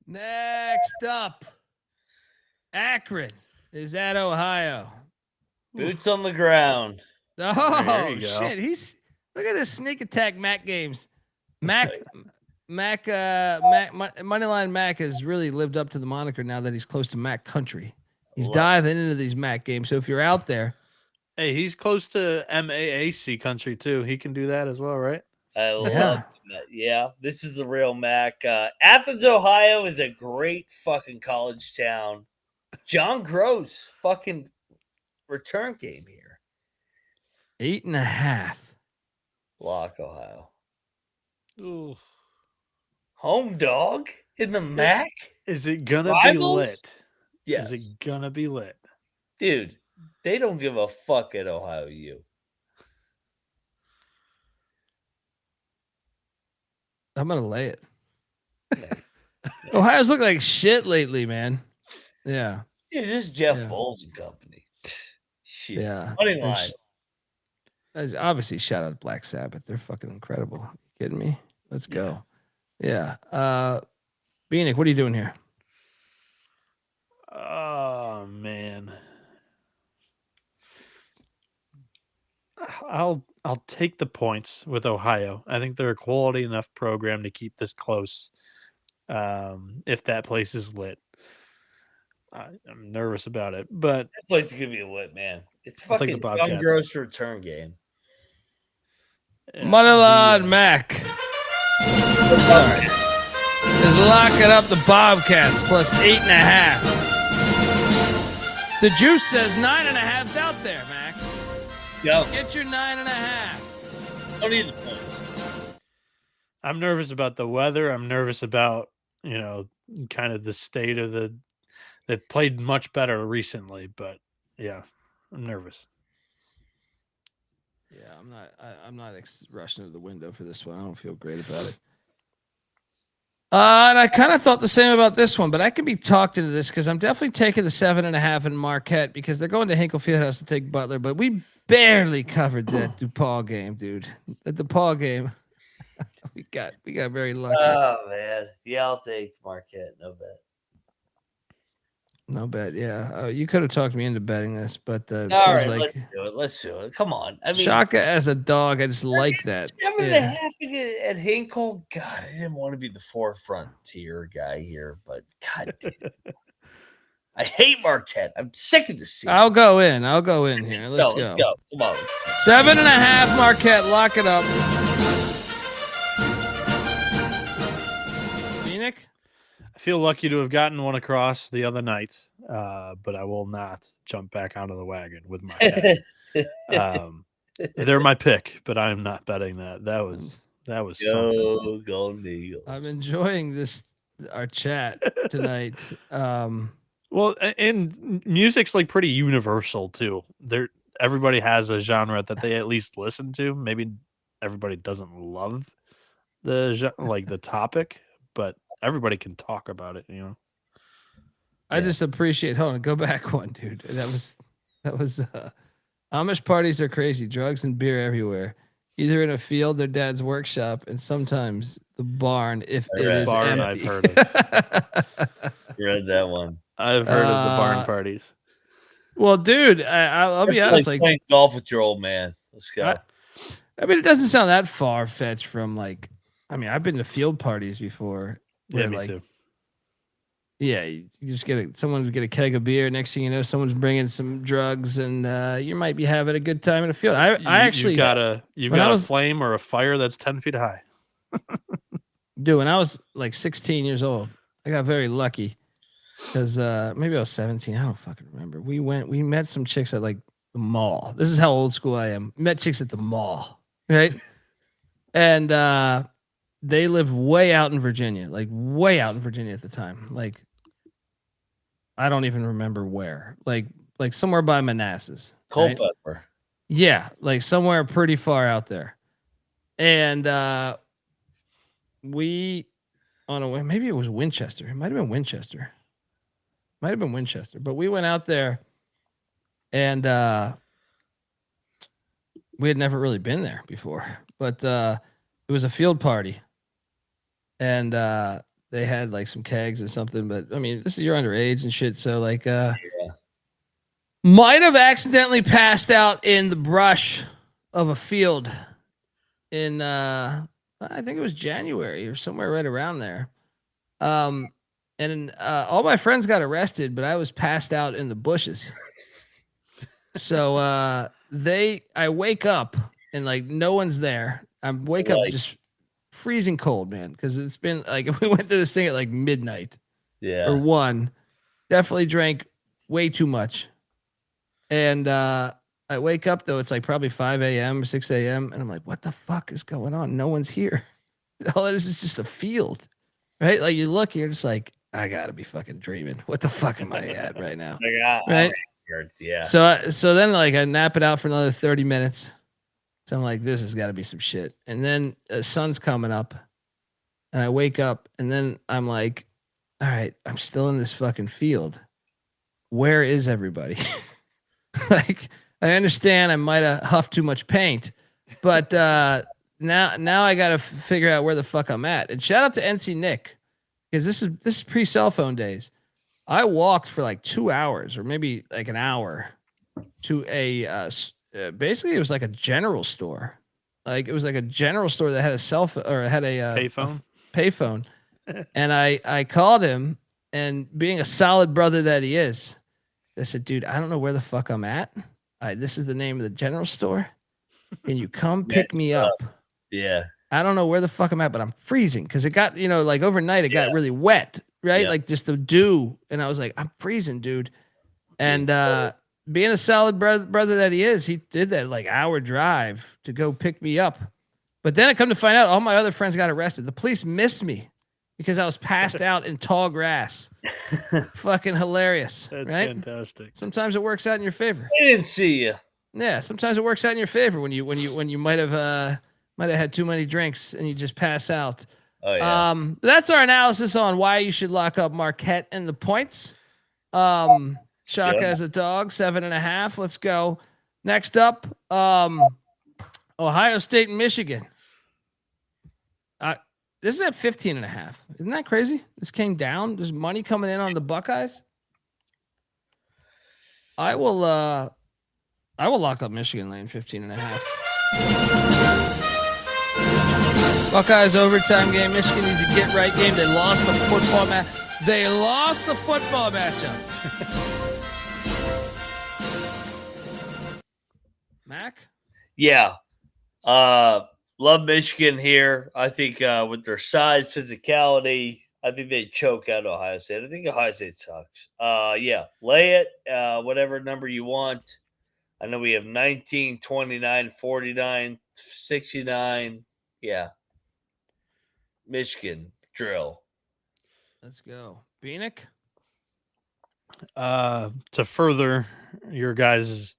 A: Next up, Akron is at Ohio.
C: Boots on the ground.
A: Oh shit! Look at this sneak attack Mac games. Moneyline Mac has really lived up to the moniker now that he's close to Mac country. He's diving into these Mac games. So if you're out there,
B: hey, he's close to MAAC country too. He can do that as well, right?
C: I love that. Yeah, this is the real Mac. Athens, Ohio is a great fucking college town. John Gross fucking return game here.
A: 8.5.
C: Lock, Ohio.
B: Ooh.
C: Home dog in the MAC?
B: Is it gonna be lit?
C: Yes.
B: Is it gonna be lit?
C: Dude, they don't give a fuck at Ohio U.
A: I'm gonna lay it. Ohio's looked like shit lately, man. Yeah.
C: Dude, this is Jeff Bowles and company. Shit.
A: Yeah.
C: Money line.
A: Obviously, shout out to Black Sabbath. They're fucking incredible. You kidding me? Let's go. Yeah. Bieniek, what are you doing here?
B: Oh man. I'll take the points with Ohio. I think they're a quality enough program to keep this close. If that place is lit. I'm nervous about it, but
C: that place is gonna be lit, man. It's fucking John Gross return game.
A: Moneyline Mac is locking up the Bobcats plus 8.5. The juice says 9.5's out there, Mac.
C: Go.
A: Get your 9.5.
C: Don't need the points.
B: I'm nervous about the weather. I'm nervous about, kind of the state of they played much better recently, but yeah, I'm nervous.
A: Yeah, I'm not rushing to the window for this one. I don't feel great about it. And I kind of thought the same about this one, but I could be talked into this because I'm definitely taking the 7.5 in Marquette because they're going to Hinkle Fieldhouse to take Butler, but we barely covered that DePaul game, dude. The DePaul game, we got very lucky.
C: Oh man, yeah, I'll take Marquette. No bet.
A: No bet. Yeah, you could have talked me into betting this, but
C: all
A: seems
C: right,
A: like
C: let's do it. Come on, I mean,
A: Shaka as a dog, I just like that.
C: 7.5 at Hinkle. God, I didn't want to be the forefront tier guy here, but God damn. I hate Marquette. I'm sick of this season.
A: I'll go in here. Let's go.
C: Come on.
A: 7.5 Marquette. Lock it up. Bieniek?
B: I feel lucky to have gotten one across the other night, but I will not jump back onto the wagon with Marquette. They're my pick, but I'm not betting that. That was
C: Go Golden Eagles.
A: I'm enjoying our chat tonight.
B: Well, and music's like pretty universal too. Everybody has a genre that they at least listen to. Maybe everybody doesn't love the topic, but everybody can talk about it, you know.
A: I just appreciate. Hold on, go back one, dude. That was Amish parties are crazy. Drugs and beer everywhere. Either in a field, their dad's workshop, and sometimes the barn if it is empty.
B: I've heard of.
C: Read that one.
B: I've heard of the barn parties.
A: Well, dude, I'll be honest. Like
C: playing golf with your old man. Let's go.
A: I mean, it doesn't sound that far fetched from like. I mean, I've been to field parties before.
B: Yeah, me too.
A: Yeah, you just someone's get a keg of beer. Next thing you know, someone's bringing some drugs, and you might be having a good time in a field. I actually
B: you've got a flame or a fire that's 10 feet high.
A: Dude, when I was like 16 years old, I got very lucky because maybe I was 17. I don't fucking remember. We met some chicks at like the mall. This is how old school I am. Met chicks at the mall, right? And they lived way out in Virginia, at the time. Like, I don't even remember where. Like somewhere by Manassas.
C: Culpeper.
A: Yeah, like somewhere pretty far out there. And maybe it was Winchester. It might have been Winchester. But we went out there and we had never really been there before. But it was a field party. And they had like some kegs or something, but I mean, you're underage and shit, so like might have accidentally passed out in the brush of a field in I think it was January or somewhere right around there. And all my friends got arrested, but I was passed out in the bushes. So I wake up and like no one's there. I wake up just freezing cold, man, because it's been like we went to this thing at like midnight, or 1. Definitely drank way too much, and I wake up though. It's like probably 5 a.m. or 6 a.m. and I'm like, what the fuck is going on? No one's here. All this is just a field, right? Like you look, you're just like, I gotta be fucking dreaming. What the fuck am I at right now? Right?
C: Yeah.
A: So then like I nap it out for another 30 minutes. So I'm like, this has got to be some shit. And then the sun's coming up and I wake up and then I'm like, all right, I'm still in this fucking field. Where is everybody? Like, I understand I might have huffed too much paint, but now I got to figure out where the fuck I'm at. And shout out to NC Nick, because this is pre-cell phone days. I walked for like 2 hours or maybe like an hour to a basically it was like a general store. Like it was like a general store that had a cell phone or had a payphone. And I called him, and being a solid brother that he is, I said, dude, I don't know where the fuck I'm at. This is the name of the general store. Can you come pick me up?
C: Yeah.
A: I don't know where the fuck I'm at, but I'm freezing because it got, like overnight it got really wet, right?
C: Yeah.
A: Like just the dew. And I was like, I'm freezing, dude. And being a solid brother that he is, he did that like hour drive to go pick me up. But then I come to find out all my other friends got arrested. The police missed me because I was passed out in tall grass. Fucking hilarious.
B: That's
A: right?
B: fantastic.
A: Sometimes it works out in your favor.
C: I didn't see you.
A: Yeah, sometimes it works out in your favor when you might have had too many drinks and you just pass out.
C: Oh yeah.
A: That's our analysis on why you should lock up Marquette and the points. Shaka as a dog, 7.5. Let's go. Next up, Ohio State and Michigan. This is at 15.5. Isn't that crazy? This came down. There's money coming in on the Buckeyes. I will lock up Michigan laying 15.5. Buckeyes overtime game. Michigan needs a get right game. They lost the football match. They lost the football matchup. Mac?
C: Yeah. Love Michigan here. I think with their size, physicality, I think they choke out Ohio State. I think Ohio State sucks. Yeah, lay it, whatever number you want. I know we have 19, 29, 49, 69. Yeah. Michigan, drill.
A: Let's go. Bieniek?
B: To further your guys'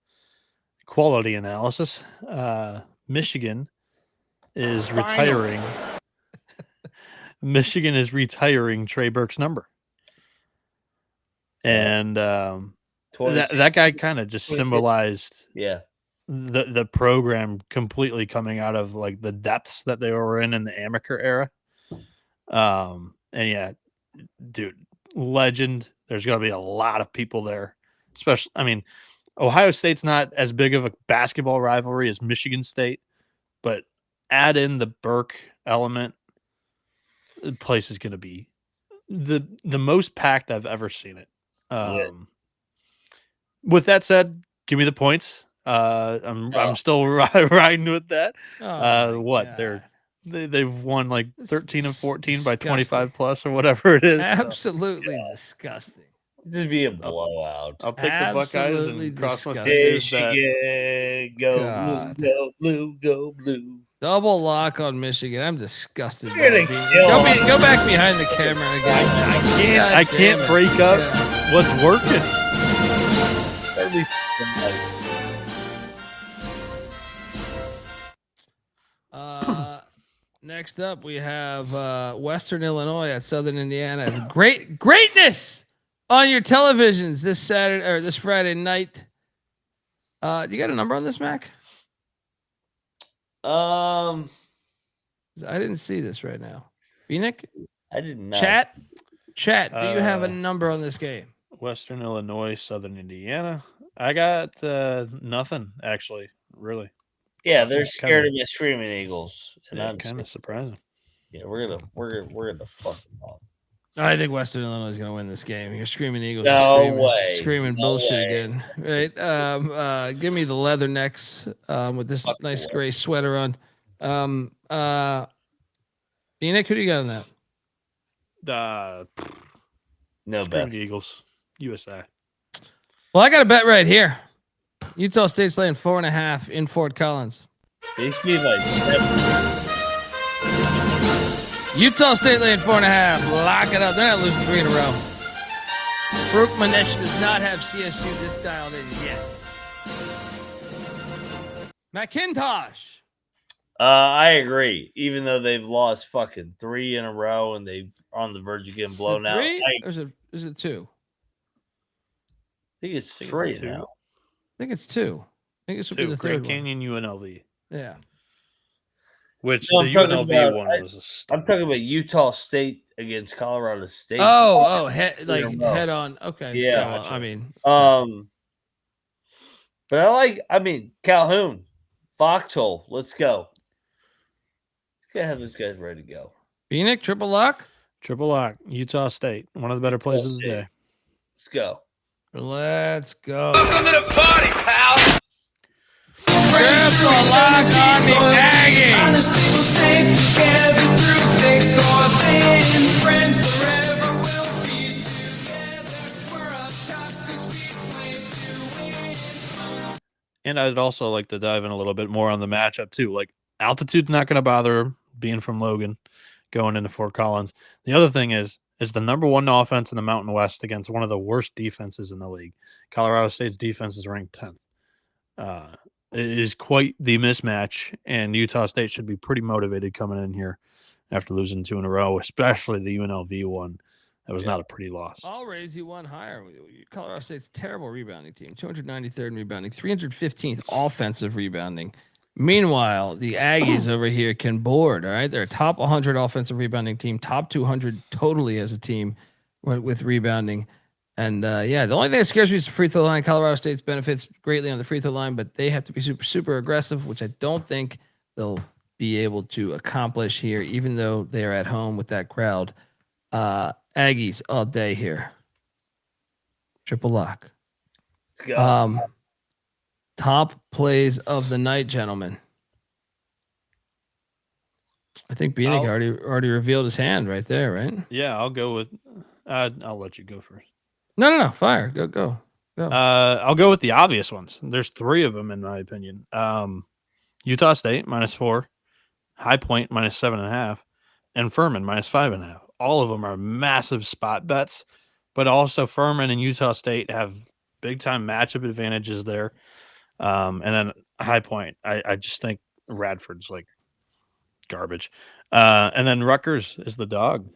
B: quality analysis, Michigan is retiring. Michigan is retiring Trey Burke's number. And that guy kind of just symbolized the program completely coming out of like the depths that they were in the Amaker era. And yeah, dude, legend. There's going to be a lot of people there, especially, I mean, Ohio State's not as big of a basketball rivalry as Michigan State, but add in the Burke element, the place is going to be the most packed I've ever seen it. With that said, give me the points. I'm still riding with that. They've won like 13 and 14 by 25 plus or whatever it is.
A: Absolutely disgusting.
C: This would be a blowout.
B: I'll take the Buckeyes and cross my
C: fingers. Go blue, go blue, go blue.
A: Double lock on Michigan. I'm disgusted. Go back behind the camera again.
B: I can't break up what's working.
A: Next up, we have Western Illinois at Southern Indiana. Greatness on your televisions this Saturday or this Friday night. You got a number on this, Mac? I didn't see this right now. Bieniek?
C: I did not.
A: Chat. Do you have a number on this game?
B: Western Illinois, Southern Indiana. I got nothing actually, really.
C: Yeah, they're scared of the Screaming Eagles, and I'm
B: kind of surprising.
C: Yeah, we're gonna fuck them up.
A: I think Western Illinois is gonna win this game. You're Screaming Eagles.
C: No way.
A: Screaming bullshit again, right? Give me the leathernecks with this nice gray sweater on. Bieniek, who do you got on that?
C: No bet.
B: Eagles, USA.
A: Well, I got a bet right here. Utah State's laying 4.5 in Fort Collins.
C: They speed like 7.
A: Utah State laying 4.5. Lock it up. They're not losing 3 in a row. Furman does not have CSU this dialed in yet. McIntyre.
C: I agree. Even though they've lost fucking 3 in a row and they've on the verge of getting blown out.
A: 3? Or is it 2?
C: I think it's 3 now.
A: I think it's 2. I think this will be the third
B: Grand Canyon UNLV.
A: Yeah.
B: Which the UNLV one was
C: I'm talking about Utah State against Colorado State.
A: Head on. Okay.
C: Yeah.
A: Well, I mean.
C: But I mean, Calhoun, Foxhole, let's go. Let's get have those guys ready to go.
A: Bieniek, triple lock?
B: Triple lock. Utah State. One of the better places of the day.
C: Let's go.
A: Let's go.
E: Welcome to the party, pal.
A: Triple lock on the Aggies.
E: Honesty will stay together through thick or thin. Friends forever will be together. We're up top 'cause we play to win.
B: And I'd also like to dive in a little bit more on the matchup too. Like altitude's not going to bother him, being from Logan, going into Fort Collins. The other thing is the number 1 offense in the Mountain West against one of the worst defenses in the league. Colorado State's defense is ranked 10th. It is quite the mismatch, and Utah State should be pretty motivated coming in here. after losing 2 in a row, especially the UNLV one. That was not a pretty loss.
A: I'll raise you one higher. Colorado State's a terrible rebounding team, 293rd in rebounding, 315th offensive rebounding. Meanwhile, the Aggies over here can board. All right, they're a top 100 offensive rebounding team, top 200 totally as a team with rebounding. And the only thing that scares me is the free throw line. Colorado State's benefits greatly on the free throw line, but they have to be super, super aggressive, which I don't think they'll be able to accomplish here, even though they are at home with that crowd. Aggies all day here. Triple lock.
C: Let's go.
A: Top plays of the night, gentlemen. I think Bieniek already revealed his hand right there, right?
B: Yeah, I'll go with. I'll let you go first.
A: No. Fire. Go.
B: I'll go with the obvious ones. There's 3 of them in my opinion. Utah State -4, High Point -7.5, and Furman -5.5. All of them are massive spot bets, but also Furman and Utah State have big time matchup advantages there. And then High Point, I just think Radford's like garbage. And then Rutgers is the dog,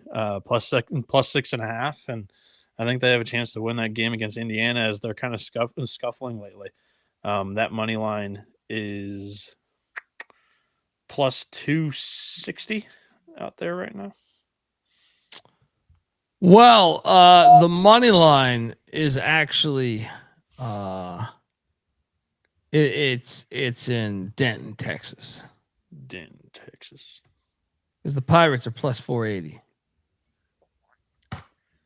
B: plus 6.5, and I think they have a chance to win that game against Indiana as they're kind of scuffling lately. That money line is plus 260 out there right now.
A: Well, the money line is actually it's in Denton, Texas.
B: Denton, Texas.
A: Because the Pirates are plus 480.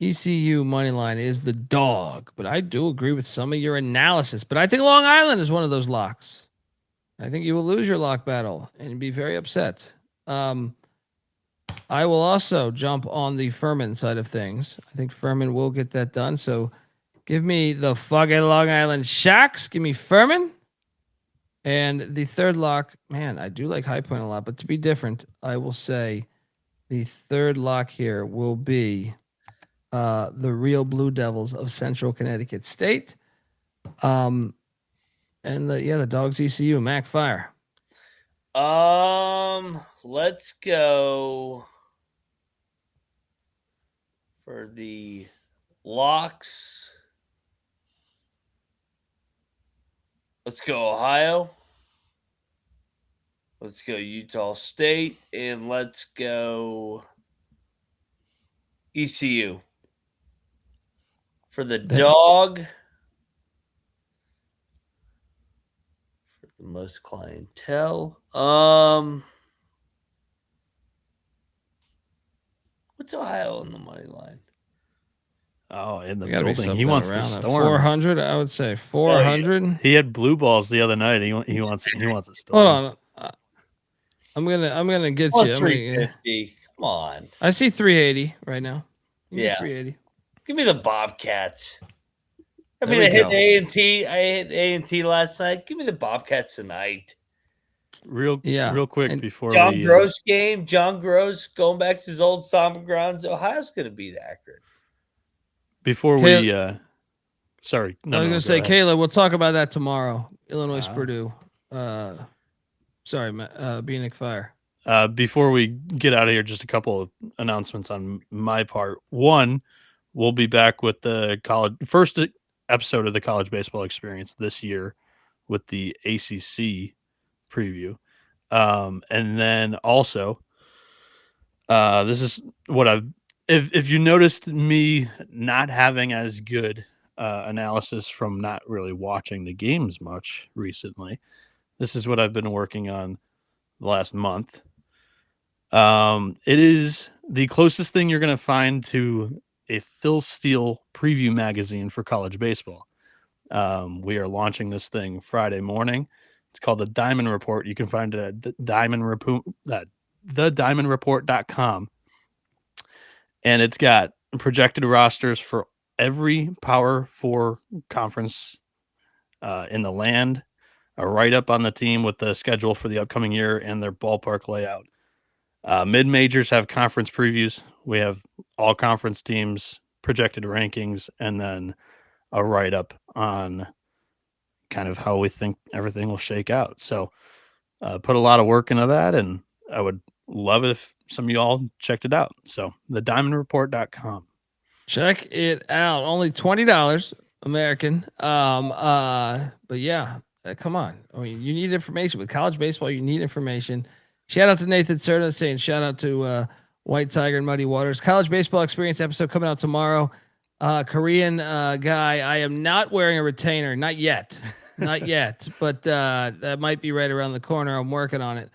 A: ECU money line is the dog, but I do agree with some of your analysis. But I think Long Island is one of those locks. I think you will lose your lock battle and be very upset. I will also jump on the Furman side of things. I think Furman will get that done. So give me the fucking Long Island Sharks. Give me Furman. And the third lock, man, I do like High Point a lot, but to be different, I will say the third lock here will be the real Blue Devils of Central Connecticut State. And the Dogs ECU, Mac Fire.
C: Let's go for the locks. Let's go Ohio. Let's go Utah State, and let's go ECU. For the dog, for the most clientele, what's Ohio on the money line?
B: Oh, in the building. He wants the Storm.
A: 400, I would say 400.
B: Oh, yeah. He had blue balls the other night. He wants a Storm.
A: Hold on. I'm gonna get
C: Plus
A: you.
C: 350. Come on.
A: I see 380 right now.
C: Yeah.
A: 380.
C: Give me the Bobcats. I
A: There
C: mean,
A: we
C: I hit
A: go.
C: A&T. I hit A&T last night. Give me the Bobcats tonight.
B: Real quick
A: And
B: before
C: John Gross game. John Gross going back to his old stomping grounds. Ohio's going to beat Akron.
B: Before we sorry.
A: I was gonna say, Kayla, we'll talk about that tomorrow. Illinois Purdue. Sorry, Bieniek Fire.
B: Before we get out of here, just a couple of announcements on my part. One, we'll be back with the first episode of the College Baseball Experience this year with the ACC preview. And then also, this is what if you noticed me not having as good analysis from not really watching the games much recently, this is what I've been working on the last month. It is the closest thing you're going to find to a Phil Steele preview magazine for college baseball. We are launching this thing Friday morning. It's called the Diamond Report. You can find it at thediamondreport.com. And it's got projected rosters for every Power 4 conference in the land, a write-up on the team with the schedule for the upcoming year and their ballpark layout. Mid-majors have conference previews. We have all conference teams, projected rankings, and then a write-up on kind of how we think everything will shake out. So put a lot of work into that, and I would love it if some of y'all checked it out. So thediamondreport.com.
A: Check it out. Only $20 American. But yeah, come on. I mean, you need information with college baseball. You need information. Shout out to Nathan Serta saying shout out to White Tiger and Muddy Waters. College baseball experience episode coming out tomorrow. Korean guy. I am not wearing a retainer. Not yet. Not yet. But that might be right around the corner. I'm working on it.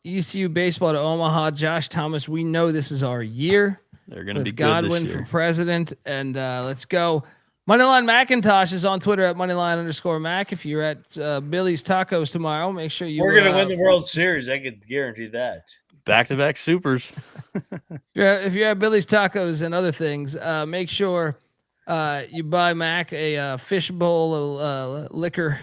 A: ECU baseball to Omaha. Josh Thomas. We know this is our year.
B: They're going to be
A: Godwin
B: good this year.
A: for president. And let's go. Moneyline Macintosh is on Twitter at Moneyline_Mac. If you're at Billy's Tacos tomorrow, make sure you.
C: We're going to win the World Series. I can guarantee that.
B: Back-to-back supers.
A: If you're at Billy's Tacos and other things, make sure you buy Mac a fishbowl of liquor.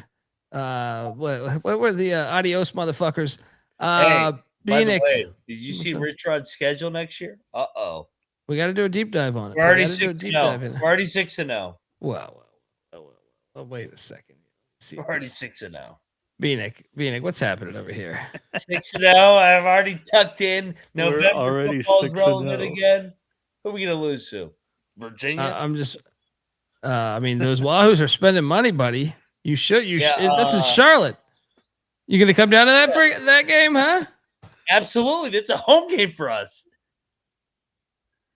A: What were the adios motherfuckers?
C: Hey, by the
A: Bieniek.
C: way, did you see Rich Rod's schedule next year? Uh-oh.
A: We got to do a deep dive on it.
C: We're already 6-0. We're already 6-0.
A: Well, wait a second.
C: We're already 6-0.
A: Bieniek, what's happening over here?
C: 6-0. I've already tucked in. November
B: already
C: football is
B: 6-0.
C: relevant again. Who are we gonna lose to? Virginia.
A: I'm just. I mean, those Wahoos are spending money, buddy. You should. That's in Charlotte. You gonna come down to that game, huh?
C: Absolutely. That's a home game for us.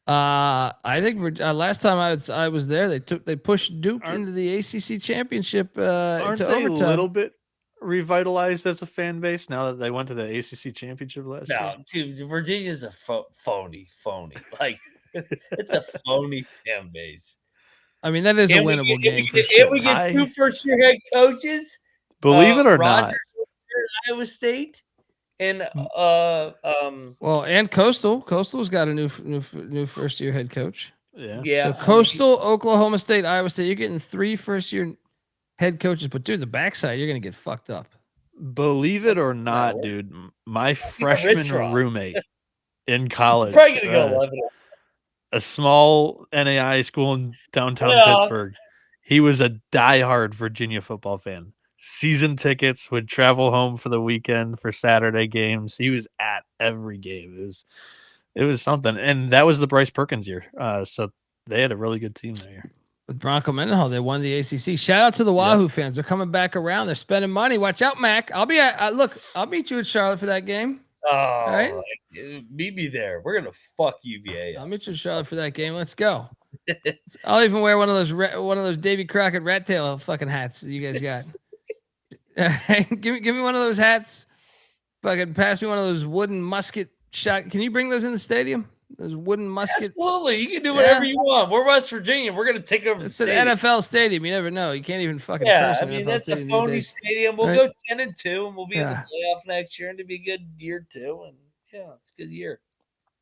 A: I think last time I was there, they pushed Duke into the ACC championship.
B: Aren't
A: to
B: they
A: overtime.
B: a little bit revitalized as a fan base now that they went to the ACC championship last year?
C: No, dude, Virginia's a phony. Like it's a phony fan base.
A: I mean, that is a winnable game for
C: sure.
A: sure.
C: And we get 2 first-year head coaches.
B: Believe it or
C: Rutgers
B: not,
C: Iowa State. And
A: and Coastal's got a new first year head coach.
B: Yeah.
A: So Coastal, Oklahoma State, Iowa State, you're getting 3 first year head coaches, but dude, the backside, you're gonna get fucked up.
B: Believe it or not, dude, my freshman roommate in college,
C: probably gonna go 11.
B: A small NAI school in downtown Pittsburgh. He was a diehard Virginia football fan. Season tickets, would travel home for the weekend for Saturday games. He was at every game. It was something, and that was the Bryce Perkins year. So they had a really good team that year.
A: With Bronco Mendenhall, they won the ACC. Shout out to the Wahoo fans. They're coming back around. They're spending money. Watch out, Mac. I'll meet you at Charlotte for that game.
C: Oh,
A: all right?
C: Meet me there. We're gonna fuck UVA.
A: I'll meet you in Charlotte for that game. Let's go. I'll even wear one of those Davy Crockett rat tail fucking hats that you guys got. give me one of those hats. Fucking pass me one of those wooden musket shot. Can you bring those in the stadium? Those wooden muskets.
C: Absolutely, you can do whatever you want. We're West Virginia. We're gonna take over.
A: It's an NFL stadium. You never know. You can't even fucking.
C: I mean, that's a phony stadium. We'll go 10-2, and we'll be in the playoff next year, and it'll be a good year too. And it's a good year.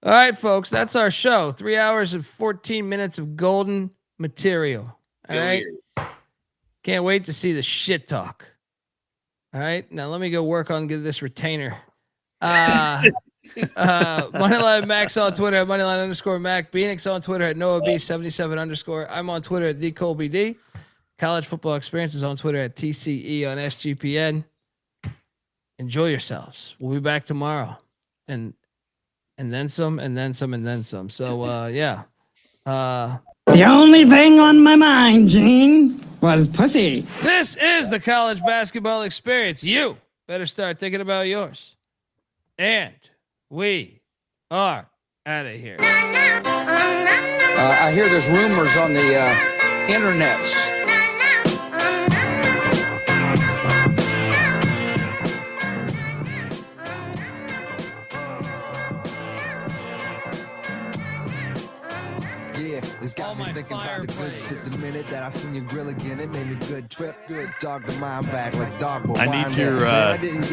A: All right, folks, that's our show. 3 hours and 14 minutes of golden material. All right. Can't wait to see the shit talk. All right, now let me go work on this retainer. Moneyline Max on Twitter at Moneyline_Mac. Bieniek's on Twitter at NoahB77_. I'm on Twitter at TheColbyD. College Football Experience is on Twitter at TCE on SGPN. Enjoy yourselves. We'll be back tomorrow, and then some, and then some, and then some. So
H: the only thing on my mind, Gene, was pussy.
A: This is the College Basketball Experience. You better start thinking about yours. And we are out of here.
J: I hear there's rumors on the internets.
K: It's got me thinking about the good shit the minute that I seen you grill again. It made me good trip, good dog to mind back like dog.
B: I need your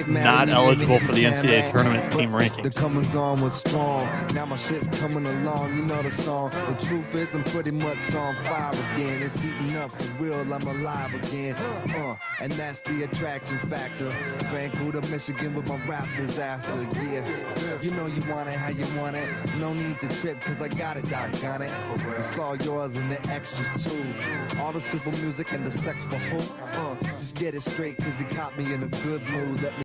B: not eligible for the NCAA tournament team rankings.
K: The comings on was strong. Now my shit's coming along. You know the song. The truth is I'm pretty much on fire again. It's heating up for real. I'm alive again. And that's the attraction factor. Vancouver, Michigan with my rap disaster. Yeah, you know you want it how you want it. No need to trip cause I got it, doggone it. It's all yours and the extras too. All the super music and the sex for hope. Just get it straight cause he caught me in a good mood. Let me